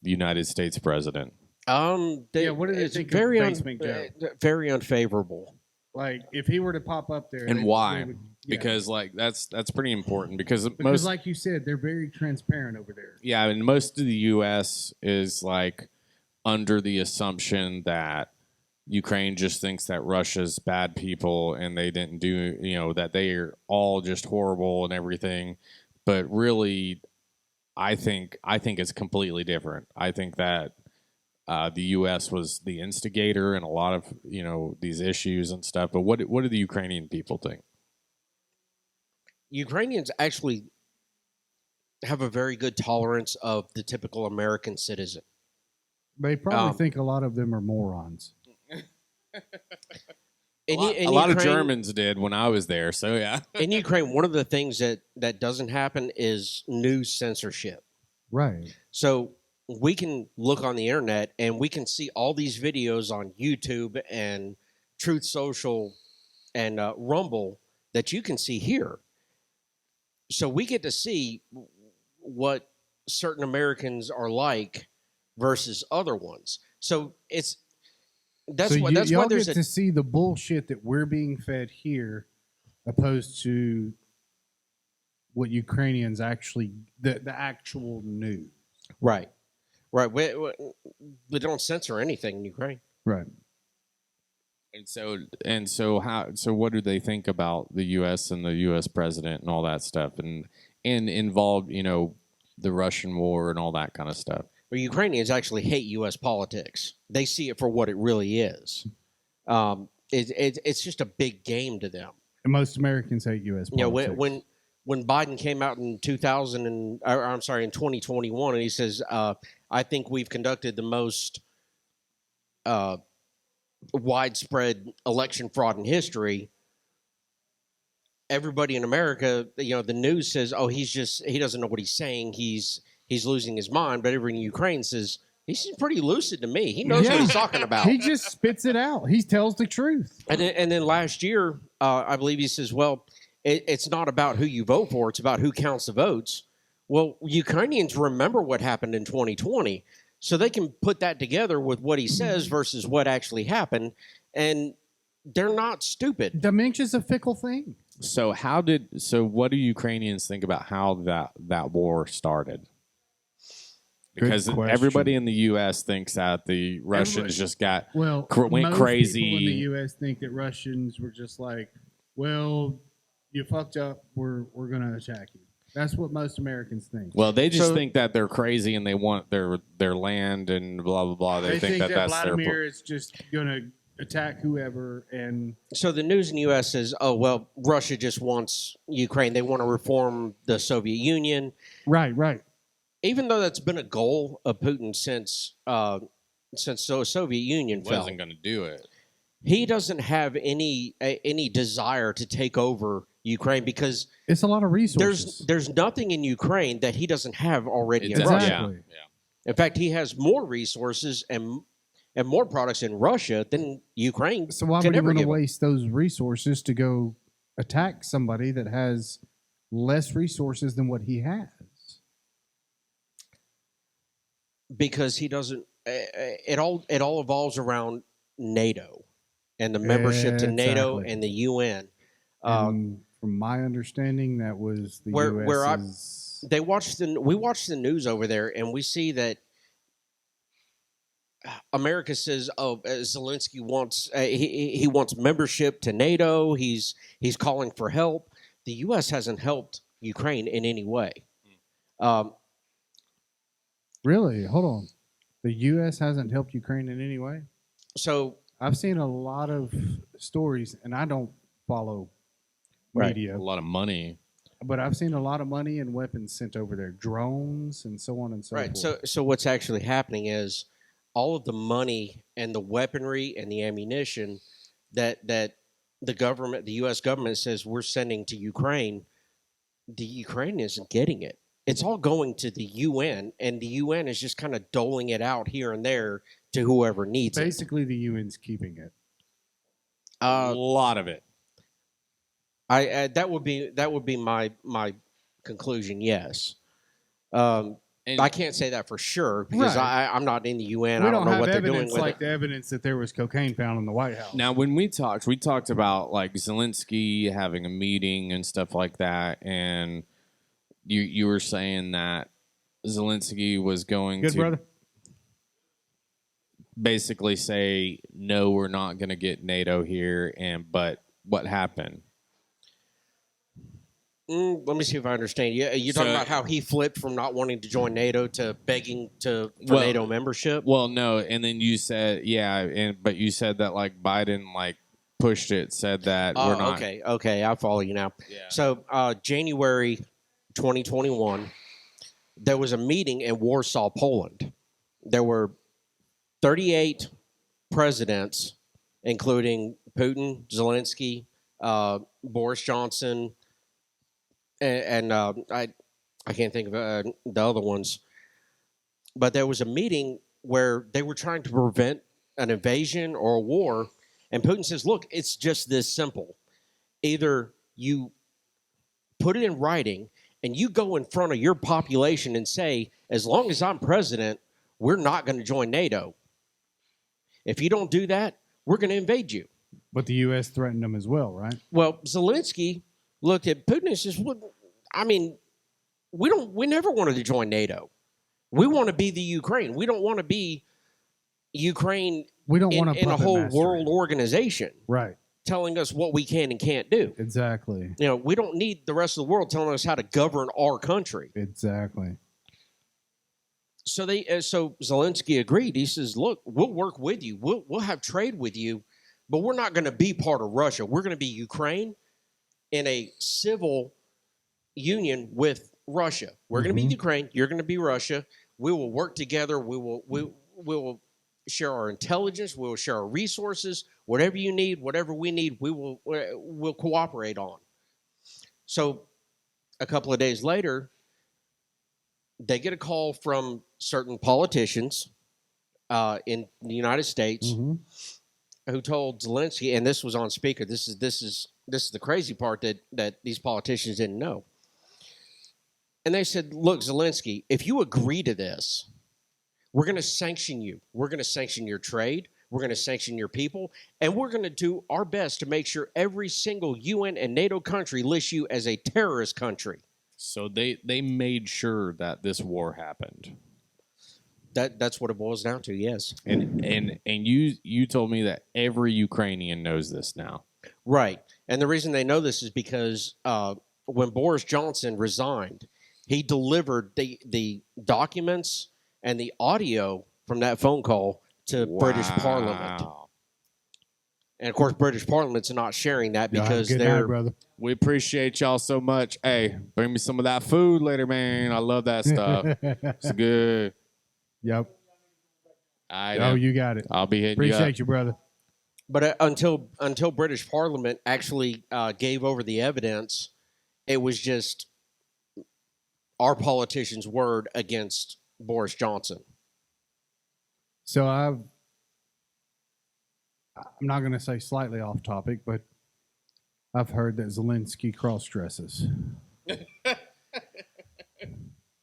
United States president? What do they think of Basement Joe? Very unfavorable. Like, if he were to pop up there, and why? because like that's pretty important because Because, like you said, they're very transparent over there. Yeah, and most of the U.S. is like under the assumption that Ukraine just thinks that Russia's bad people and they didn't do, that they are all just horrible and everything. But really, I think it's completely different. I think that the U.S. was the instigator in a lot of these issues and stuff. But what do the Ukrainian people think? Ukrainians actually have a very good tolerance of the typical American citizen. They probably think a lot of them are morons. A lot of Germans did when I was there, so yeah. In Ukraine, one of the things that doesn't happen is news censorship. Right. So we can look on the internet and we can see all these videos on YouTube and Truth Social and Rumble that you can see here. So we get to see what certain Americans are like versus other ones. So that's why there's get to see the bullshit that we're being fed here, opposed to what Ukrainians actually the actual news. Right. We don't censor anything in Ukraine. Right. And so what do they think about the U.S. and the U.S. president and all that stuff and involved the Russian war and all that kind of stuff? Well, Ukrainians actually hate U.S. politics. They see it for what it really is. It's just a big game to them. And most Americans hate U.S. politics. When Biden came out in 2021, and he says, "I think we've conducted the most widespread election fraud in history." Everybody in America, the news says, "Oh, he doesn't know what he's saying. He's losing his mind." But everyone in Ukraine says, he seems pretty lucid to me. He knows what he's talking about. He just spits it out. He tells the truth. And then last year, I believe he says, well, it's not about who you vote for. It's about who counts the votes. Well, Ukrainians remember what happened in 2020. So they can put that together with what he says versus what actually happened. And they're not stupid. Dementia's a fickle thing. So what do Ukrainians think about how that war started? Because everybody in the U.S. thinks that the Russians went crazy. People in the U.S. think that Russians were just like, well, you fucked up. We're going to attack you. That's what most Americans think. Well, they just think that they're crazy and they want their land and blah blah blah. They think that that's Vladimir is just going to attack whoever. And so the news in the U.S. says, "Oh well, Russia just wants Ukraine. They want to reform the Soviet Union." Right. Even though that's been a goal of Putin since the Soviet Union fell, wasn't going to do it. He doesn't have any desire to take over Ukraine because it's a lot of resources. There's nothing in Ukraine that he doesn't have already in Russia. Yeah. In fact, he has more resources and more products in Russia than Ukraine. So why would he want to waste those resources to go attack somebody that has less resources than what he has? Because he doesn't. It all evolves around NATO and the membership to NATO and the UN. From my understanding, that was the U.S. We watch the news over there, and we see that America says, "Oh, Zelensky wants he wants membership to NATO. He's calling for help." The U.S. hasn't helped Ukraine in any way. Really? Hold on. The U.S. hasn't helped Ukraine in any way? So I've seen a lot of stories, and I don't follow media. A lot of money. But I've seen a lot of money and weapons sent over there, drones and so on and so forth. Right. So what's actually happening is all of the money and the weaponry and the ammunition that the U.S. government says we're sending to Ukraine, the Ukraine isn't getting it. It's all going to the UN, and the UN is just kind of doling it out here and there to whoever needs it. Basically, the UN's keeping it. A lot of it. That would be my conclusion. Yes. And I can't say that for sure because Right. I'm not in the UN. We I don't don't know have what they're doing evidence with like it. the evidence that there was cocaine found in the White House. now, when we talked about like Zelensky having a meeting and stuff like that, and you were saying that Zelensky was going Good to brother. basically say, no, we're not going to get NATO here. But what happened? Let me see if I understand. You're talking So- about how he flipped from not wanting to join NATO to begging for Well- NATO membership. Well, no, and then you said, but you said that like Biden like pushed it, said that we're not. Okay, I follow you now. Yeah. So January 2021, there was a meeting in Warsaw, Poland. There were 38 presidents, including Putin, Zelensky, Boris Johnson, and I can't think of the other ones. But there was a meeting where they were trying to prevent an invasion or a war, and Putin says, "Look, it's just this simple. Either you put it in writing and you go in front of your population and say, as long as I'm president, we're not going to join NATO. If you don't do that, we're going to invade you." But the U.S. threatened them as well, right? Well, Zelensky looked at Putin and says, "Well, I mean, we never wanted to join NATO. We want to be the Ukraine. We don't want to be Ukraine We don't want in to a whole world organization Right. telling us what we can and can't do. Exactly. You know, we don't need the rest of the world telling us how to govern our country." Exactly. So so Zelensky agreed. He says, "Look, we'll work with you. We'll have trade with you, but we're not going to be part of Russia. We're going to be Ukraine in a civil union with Russia. We're going to be Ukraine. You're going to be Russia. We will work together. We will share our intelligence. We will share our resources. Whatever you need, whatever we need, we'll cooperate on." So a couple of days later, they get a call from certain politicians in the United States who told Zelensky, and this was on speaker. This is the crazy part that these politicians didn't know. And they said, "Look, Zelensky, if you agree to this, we're going to sanction you. We're going to sanction your trade. We're going to sanction your people. And we're going to do our best to make sure every single UN and NATO country lists you as a terrorist country." So they made sure that this war happened. That's what it boils down to, yes. And you told me that every Ukrainian knows this now. Right. And the reason they know this is because when Boris Johnson resigned, he delivered the documents and the audio from that phone call to British Parliament. And of course, British Parliament's not sharing that because Good they're night, brother. We appreciate y'all so much. Hey, bring me some of that food later, man. I love that stuff. It's good. Yep. I Oh, you got it. I'll be hitting you up. Appreciate you, brother. But until British Parliament actually gave over the evidence, it was just our politicians' word against Boris Johnson. So I'm not going to say slightly off topic, but I've heard that Zelensky cross dresses.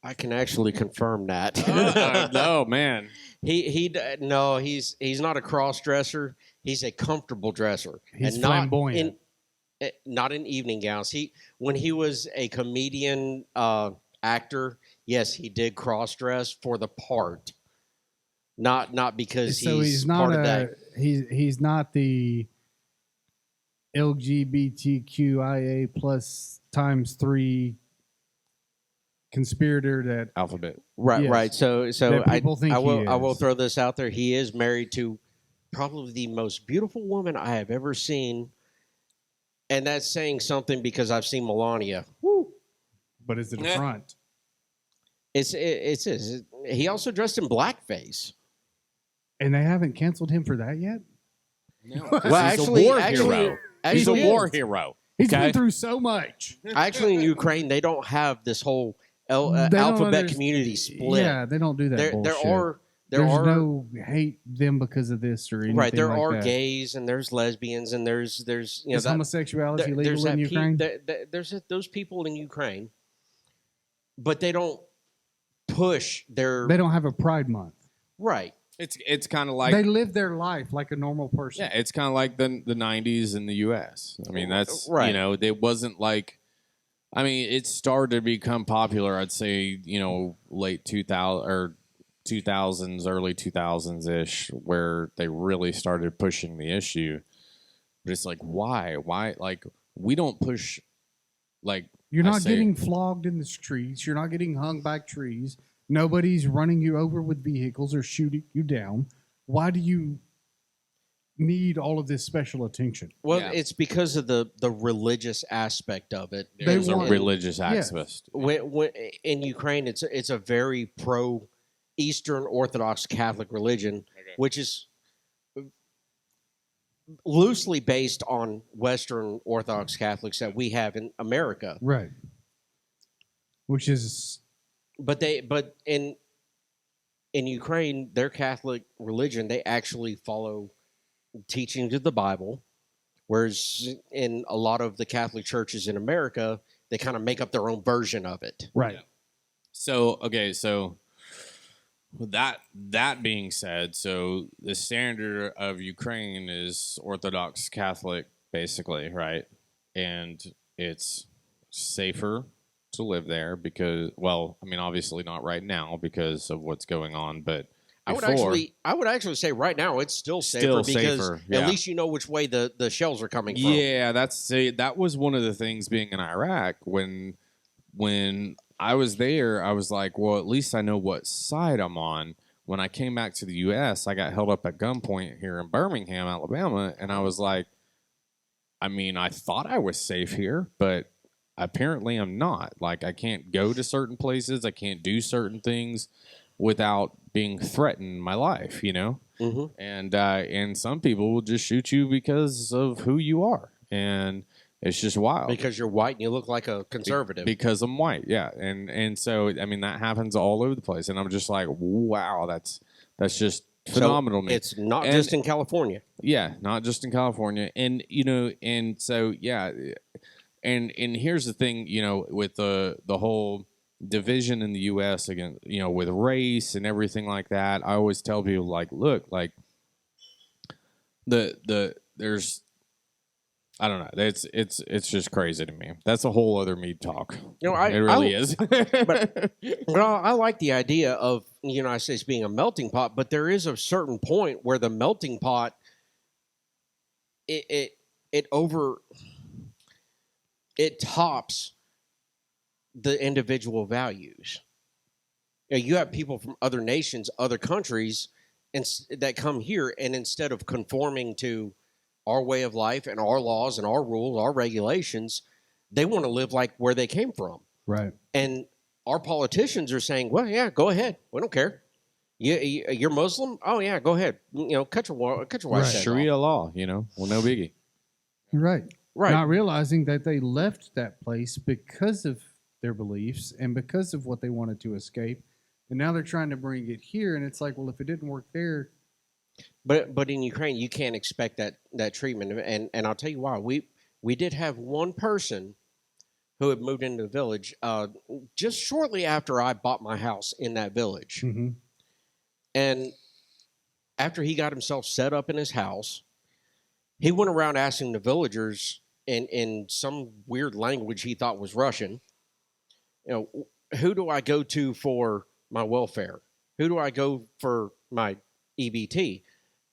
I can actually confirm that. No, man. He's not a cross dresser. He's a comfortable dresser. He's and flamboyant. Not in evening gowns. When he was a comedian actor, yes, he did cross dress for the part. Not because he's not part of that. He's not the LGBTQIA plus times 3 conspirator that Alphabet. Right, yes, right. So that people think I he will is. throw this out there. He is married to probably the most beautiful woman I have ever seen, and that's saying something because I've seen Melania. Woo! but is it a front? It's he also dressed in blackface. And they haven't canceled him for that yet? No. Well, He's a war hero. He's a actually, war hero. He's Okay. been through so much. Actually, in Ukraine, they don't have this whole They don't alphabet underst- community split. Yeah, they don't do that there bullshit. are There's no hate them because of this or anything right. There like are that. gays and there's lesbians and there's you know Is homosexuality legal there's in Ukraine? There's those people in Ukraine, but they don't push their They don't have a Pride Month. right. It's kind of like They live their life like a normal person. yeah, it's kind of like the 90s in the U.S. I mean, that's Right. you know, it wasn't like. I mean, it started to become popular. I'd say late 2000 or 2000s, early 2000s ish, where they really started pushing the issue. But it's like, why? Like, we don't push. Like, You're not getting flogged in the streets. You're not getting hung by trees. Nobody's running you over with vehicles or shooting you down. Why do you need all of this special attention? Well, Yeah. it's because of the religious aspect of it. There's a want- religious Yes. aspect. When, in Ukraine, it's a very pro Eastern Orthodox Catholic religion, which is loosely based on Western Orthodox Catholics that we have in America. Right. Which is But in Ukraine, their Catholic religion, they actually follow teachings of the Bible, whereas in a lot of the Catholic churches in America, they kind of make up their own version of it. right. Yeah. So with that being said, so the standard of Ukraine is Orthodox Catholic, basically, right? And it's safer to live there because, well, I mean, obviously not right now because of what's going on, but I would actually say right now it's still safer because yeah. at least you know which way the shells are coming from. Yeah, that was one of the things being in Iraq when I was there. I was like, well, at least I know what side I'm on. When I came back to the U.S., I got held up at gunpoint here in Birmingham, Alabama, and I was like, I mean, I thought I was safe here, but apparently I'm not. Like, I can't go to certain places, I can't do certain things without being threatened my life, Mm-hmm. And some people will just shoot you because of who you are, and it's just wild. Because you're white and you look like a conservative. Because I'm white, yeah, and so I mean that happens all over the place, and I'm just like, wow, that's just phenomenal. So to me. it's not And- just in California. Yeah, not just in California, and and so yeah, and here's the thing, with the whole division in the U.S. again, with race and everything like that. I always tell people like, look, like there's. I don't know. It's just crazy to me. That's a whole other Mead Talk. It really is. But well, I like the idea of the United States being a melting pot, but there is a certain point where the melting pot it tops the individual values. You have people from other nations, other countries, and that come here, and instead of conforming to our way of life and our laws and our rules, our regulations, they want to live like where they came from. Right. And our politicians are saying, well, yeah, go ahead. We don't care. You're Muslim? Oh, yeah, go ahead. Cut your wife's Right. head Sharia off. law, well, no biggie. Right. Right. Not realizing that they left that place because of their beliefs and because of what they wanted to escape. And now they're trying to bring it here. And it's like, well, if it didn't work there. But in Ukraine, you can't expect that treatment. And I'll tell you why. We did have one person who had moved into the village just shortly after I bought my house in that village. Mm-hmm. And after he got himself set up in his house, he went around asking the villagers in some weird language he thought was Russian, who do I go to for my welfare? Who do I go for my EBT?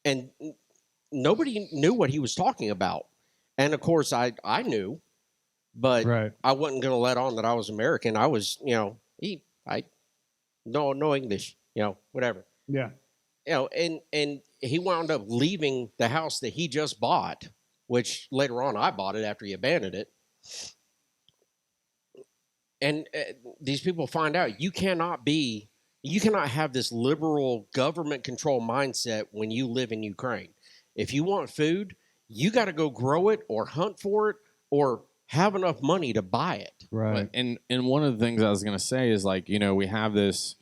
And nobody knew what he was talking about. And of course, I knew, but Right. I wasn't going to let on that I was American. I was, I no English, whatever. Yeah. And he wound up leaving the house that he just bought, which later on I bought it after he abandoned it. And these people find out you cannot have this liberal government control mindset when you live in Ukraine. If you want food, you got to go grow it or hunt for it or have enough money to buy it. Right. And one of the things I was going to say is like, we have this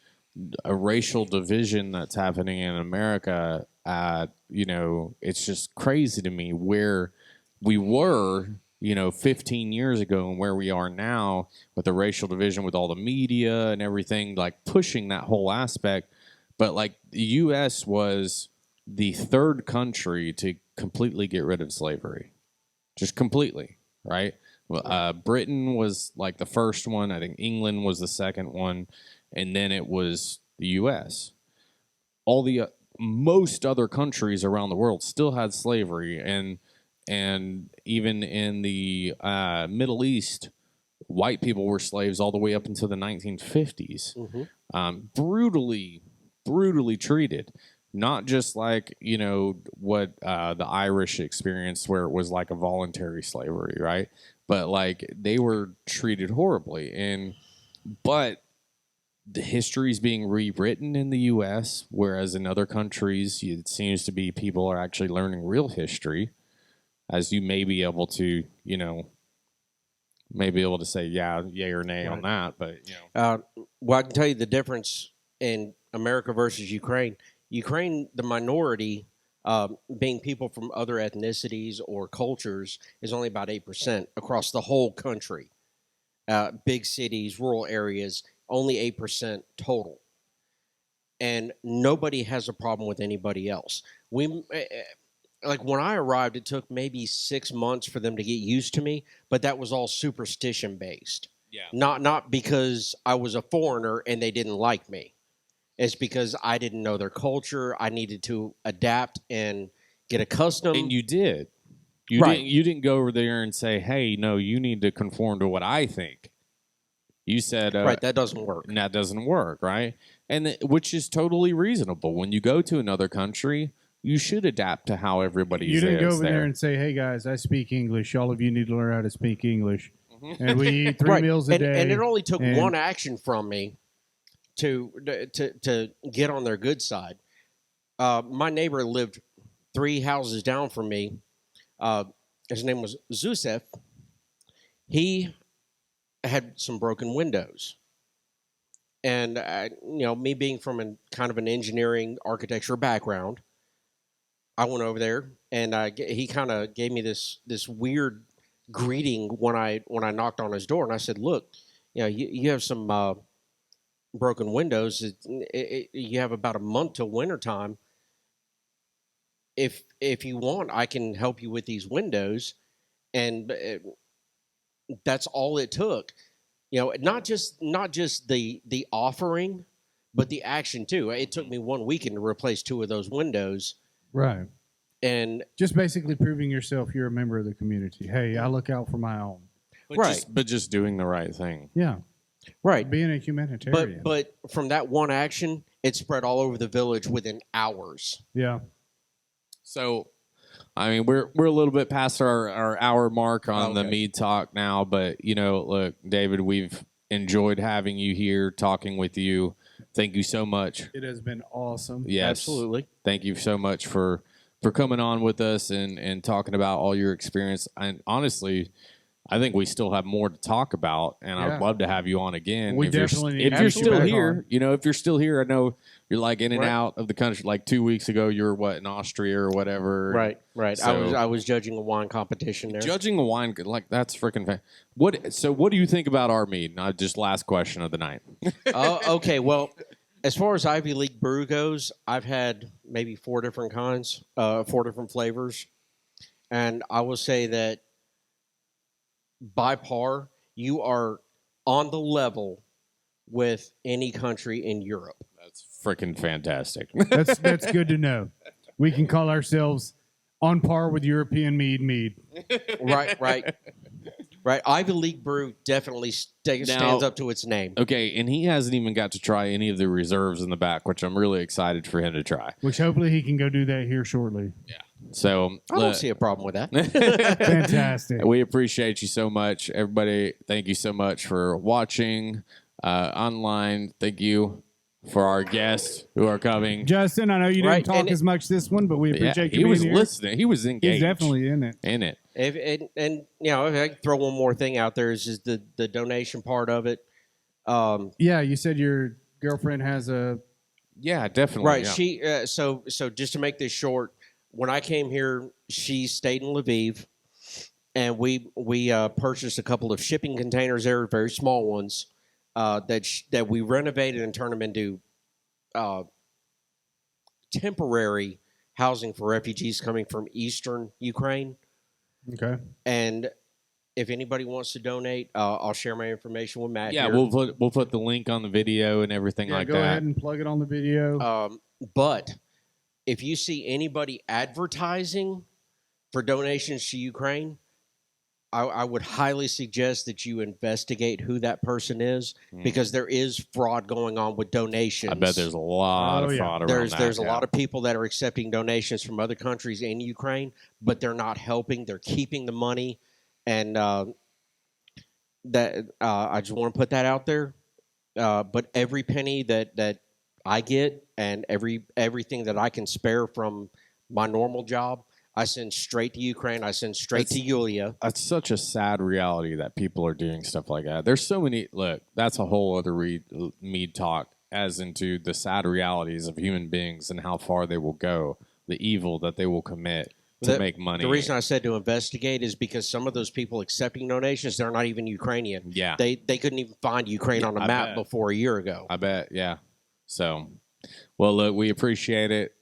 a racial division that's happening in America. It's just crazy to me where we were 15 years ago and where we are now with the racial division, with all the media and everything, like pushing that whole aspect. But like the U.S. was the third country to completely get rid of slavery, just completely, right? Britain was like the first one. I think England was the second one, and then it was the U.S. All the most other countries around the world still had slavery, and even in the Middle East, white people were slaves all the way up until the 1950s. Brutally treated. Not just like, what the Irish experienced, where it was like a voluntary slavery, right? But like they were treated horribly. But the history is being rewritten in the U.S., whereas in other countries, it seems to be people are actually learning real history, as you may be able to, say, yay or nay on that. But, well, I can tell you the difference in America versus Ukraine. Ukraine, the minority, being people from other ethnicities or cultures, is only about 8% across the whole country. Big cities, rural areas, only 8% total. And nobody has a problem with anybody else. Like when I arrived, it took maybe 6 months for them to get used to me, but that was all superstition based. Yeah. Not because I was a foreigner and they didn't like me. It's because I didn't know their culture. I needed to adapt and get accustomed. And you did. You didn't go over there and say, "Hey, no, you need to conform to what I think." You said, "Right, that doesn't work." And that doesn't work, right? And which is totally reasonable. When you go to another country, you should adapt to how everybody is. You didn't go over there and say, "Hey guys, I speak English. All of you need to learn how to speak English." And we eat three meals a day. And it only took one action from me to get on their good side. My neighbor lived 3 houses down from me. His name was Zusef. He had some broken windows. And, me being from kind of an engineering architecture background, I went over there and he kind of gave me this weird greeting when I knocked on his door. And I said, "Look, you have some broken windows. You have about a month till wintertime. If you want, I can help you with these windows." And that's all it took. Not just the offering, but the action too. It took me 1 weekend to replace 2 of those windows. Right. And just basically proving yourself you're a member of the community. Hey, I look out for my own. But just doing the right thing. Yeah. Right. Being a humanitarian. But from that one action, it spread all over the village within hours. Yeah. So, I mean, we're a little bit past our hour mark on the Mead Talk now, but, look, David, we've enjoyed having you here, talking with you. Thank you so much. It has been awesome. Yes. Absolutely. Thank you so much for coming on with us and talking about all your experience. And honestly, I think we still have more to talk about, and I'd love to have you on again. We definitely need if you're still here, on. If you're still here, I know you're like in and out of the country. Like 2 weeks ago, you were in Austria or whatever. Right. So, I was judging a wine competition there. Judging a wine, like that's freaking fan. What do you think about our mead? Just last question of the night. Okay. Well, as far as Ivy League Brew goes, I've had maybe 4 different kinds, 4 different flavors, and I will say that by par, you are on the level with any country in Europe. That's freaking fantastic. That's good to know. We can call ourselves on par with European mead. Right. Ivy League Brew definitely stands up to its name. Okay, and he hasn't even got to try any of the reserves in the back, which I'm really excited for him to try. Which hopefully he can go do that here shortly. Yeah. So I don't see a problem with that. Fantastic. We appreciate you so much. Everybody, thank you so much for watching online. Thank you for our guests who are coming. Justin, I know you didn't talk as much this one, but we appreciate you being here. He was listening. He was engaged. He's definitely in it. If I can throw one more thing out there, is just the donation part of it. Yeah, you said your girlfriend has a... Yeah, definitely. Right. Yeah. She so just to make this short, when I came here, she stayed in Lviv, and we purchased a couple of shipping containers there, very small ones, that we renovated and turned them into temporary housing for refugees coming from eastern Ukraine. Okay. And if anybody wants to donate, I'll share my information with Matt. Yeah, here. we'll put the link on the video and everything like go that. ahead and plug it on the video. But if you see anybody advertising for donations to Ukraine, I would highly suggest that you investigate who that person is, because there is fraud going on with donations. I bet there's a lot of fraud around that. There's a lot of people that are accepting donations from other countries in Ukraine, but they're not helping. They're keeping the money, and I just want to put that out there. But every penny that I get and everything that I can spare from my normal job, I send straight to Ukraine. I send straight to Yulia. That's such a sad reality that people are doing stuff like that. There's so many. Look, that's a whole other Mead Talk, as into the sad realities of human beings and how far they will go, the evil that they will commit to make money. The reason I said to investigate is because some of those people accepting donations, they're not even Ukrainian. Yeah. They couldn't even find Ukraine on the map before a year ago. I bet, yeah. So, well, look, we appreciate it.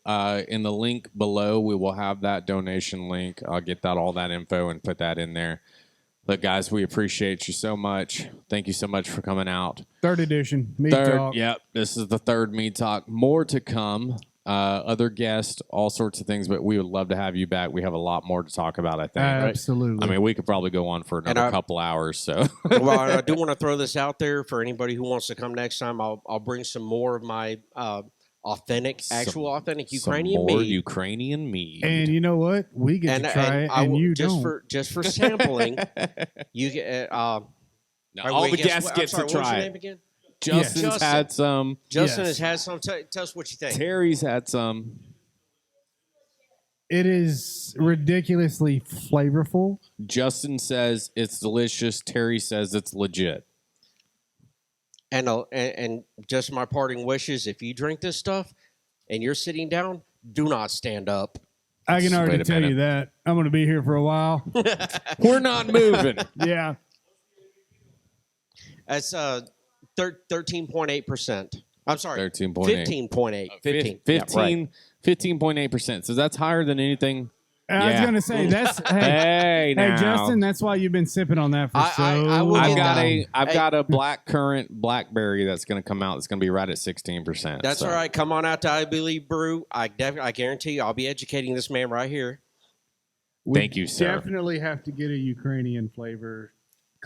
In the link below, we will have that donation link. I'll get all that info and put that in there. But, guys, we appreciate you so much. Thank you so much for coming out. Third edition, Mead Talk. Yep, this is the third Mead Talk. More to come. Other guests, all sorts of things, but we would love to have you back. We have a lot more to talk about, I think. Absolutely. I mean, we could probably go on for another couple hours. So, well, I do want to throw this out there for anybody who wants to come next time. I'll bring some more of my authentic Ukrainian mead. Ukrainian mead. And you know what? We get to try it, and you don't. Just for sampling, you get. All the guests get to try What's your it. name again? Justin's had some. Justin has had some. Tell us what you think. Terry's had some. It is ridiculously flavorful. Justin says it's delicious. Terry says it's legit. And just my parting wishes: if you drink this stuff and you're sitting down, do not stand up. I can already tell you that. I'm going to be here for a while. We're not moving. Yeah. That's 13.8%. I'm sorry, 13.8. 15.8. 15. 15.8%. So that's higher than anything. I was going to say, that's, hey, Justin, that's why you've been sipping on that for I've got a black currant blackberry that's going to come out. That's going to be right at 16%. That's all right. Come on out to I Believe Brew. I guarantee you, I'll be educating this man right here. Thank you, sir. Definitely have to get a Ukrainian flavor.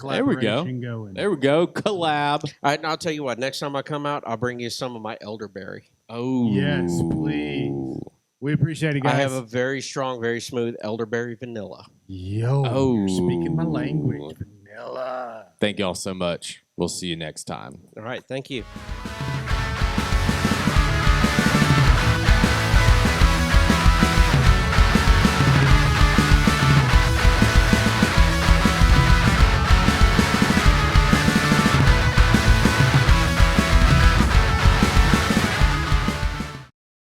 There we go. Going. There we go. Collab. All right, and I'll tell you what. Next time I come out, I'll bring you some of my elderberry. Oh, yes, please. We appreciate it, guys. I have a very strong, very smooth elderberry vanilla. Yo, you're speaking my language. Vanilla. Thank y'all so much. We'll see you next time. All right, thank you.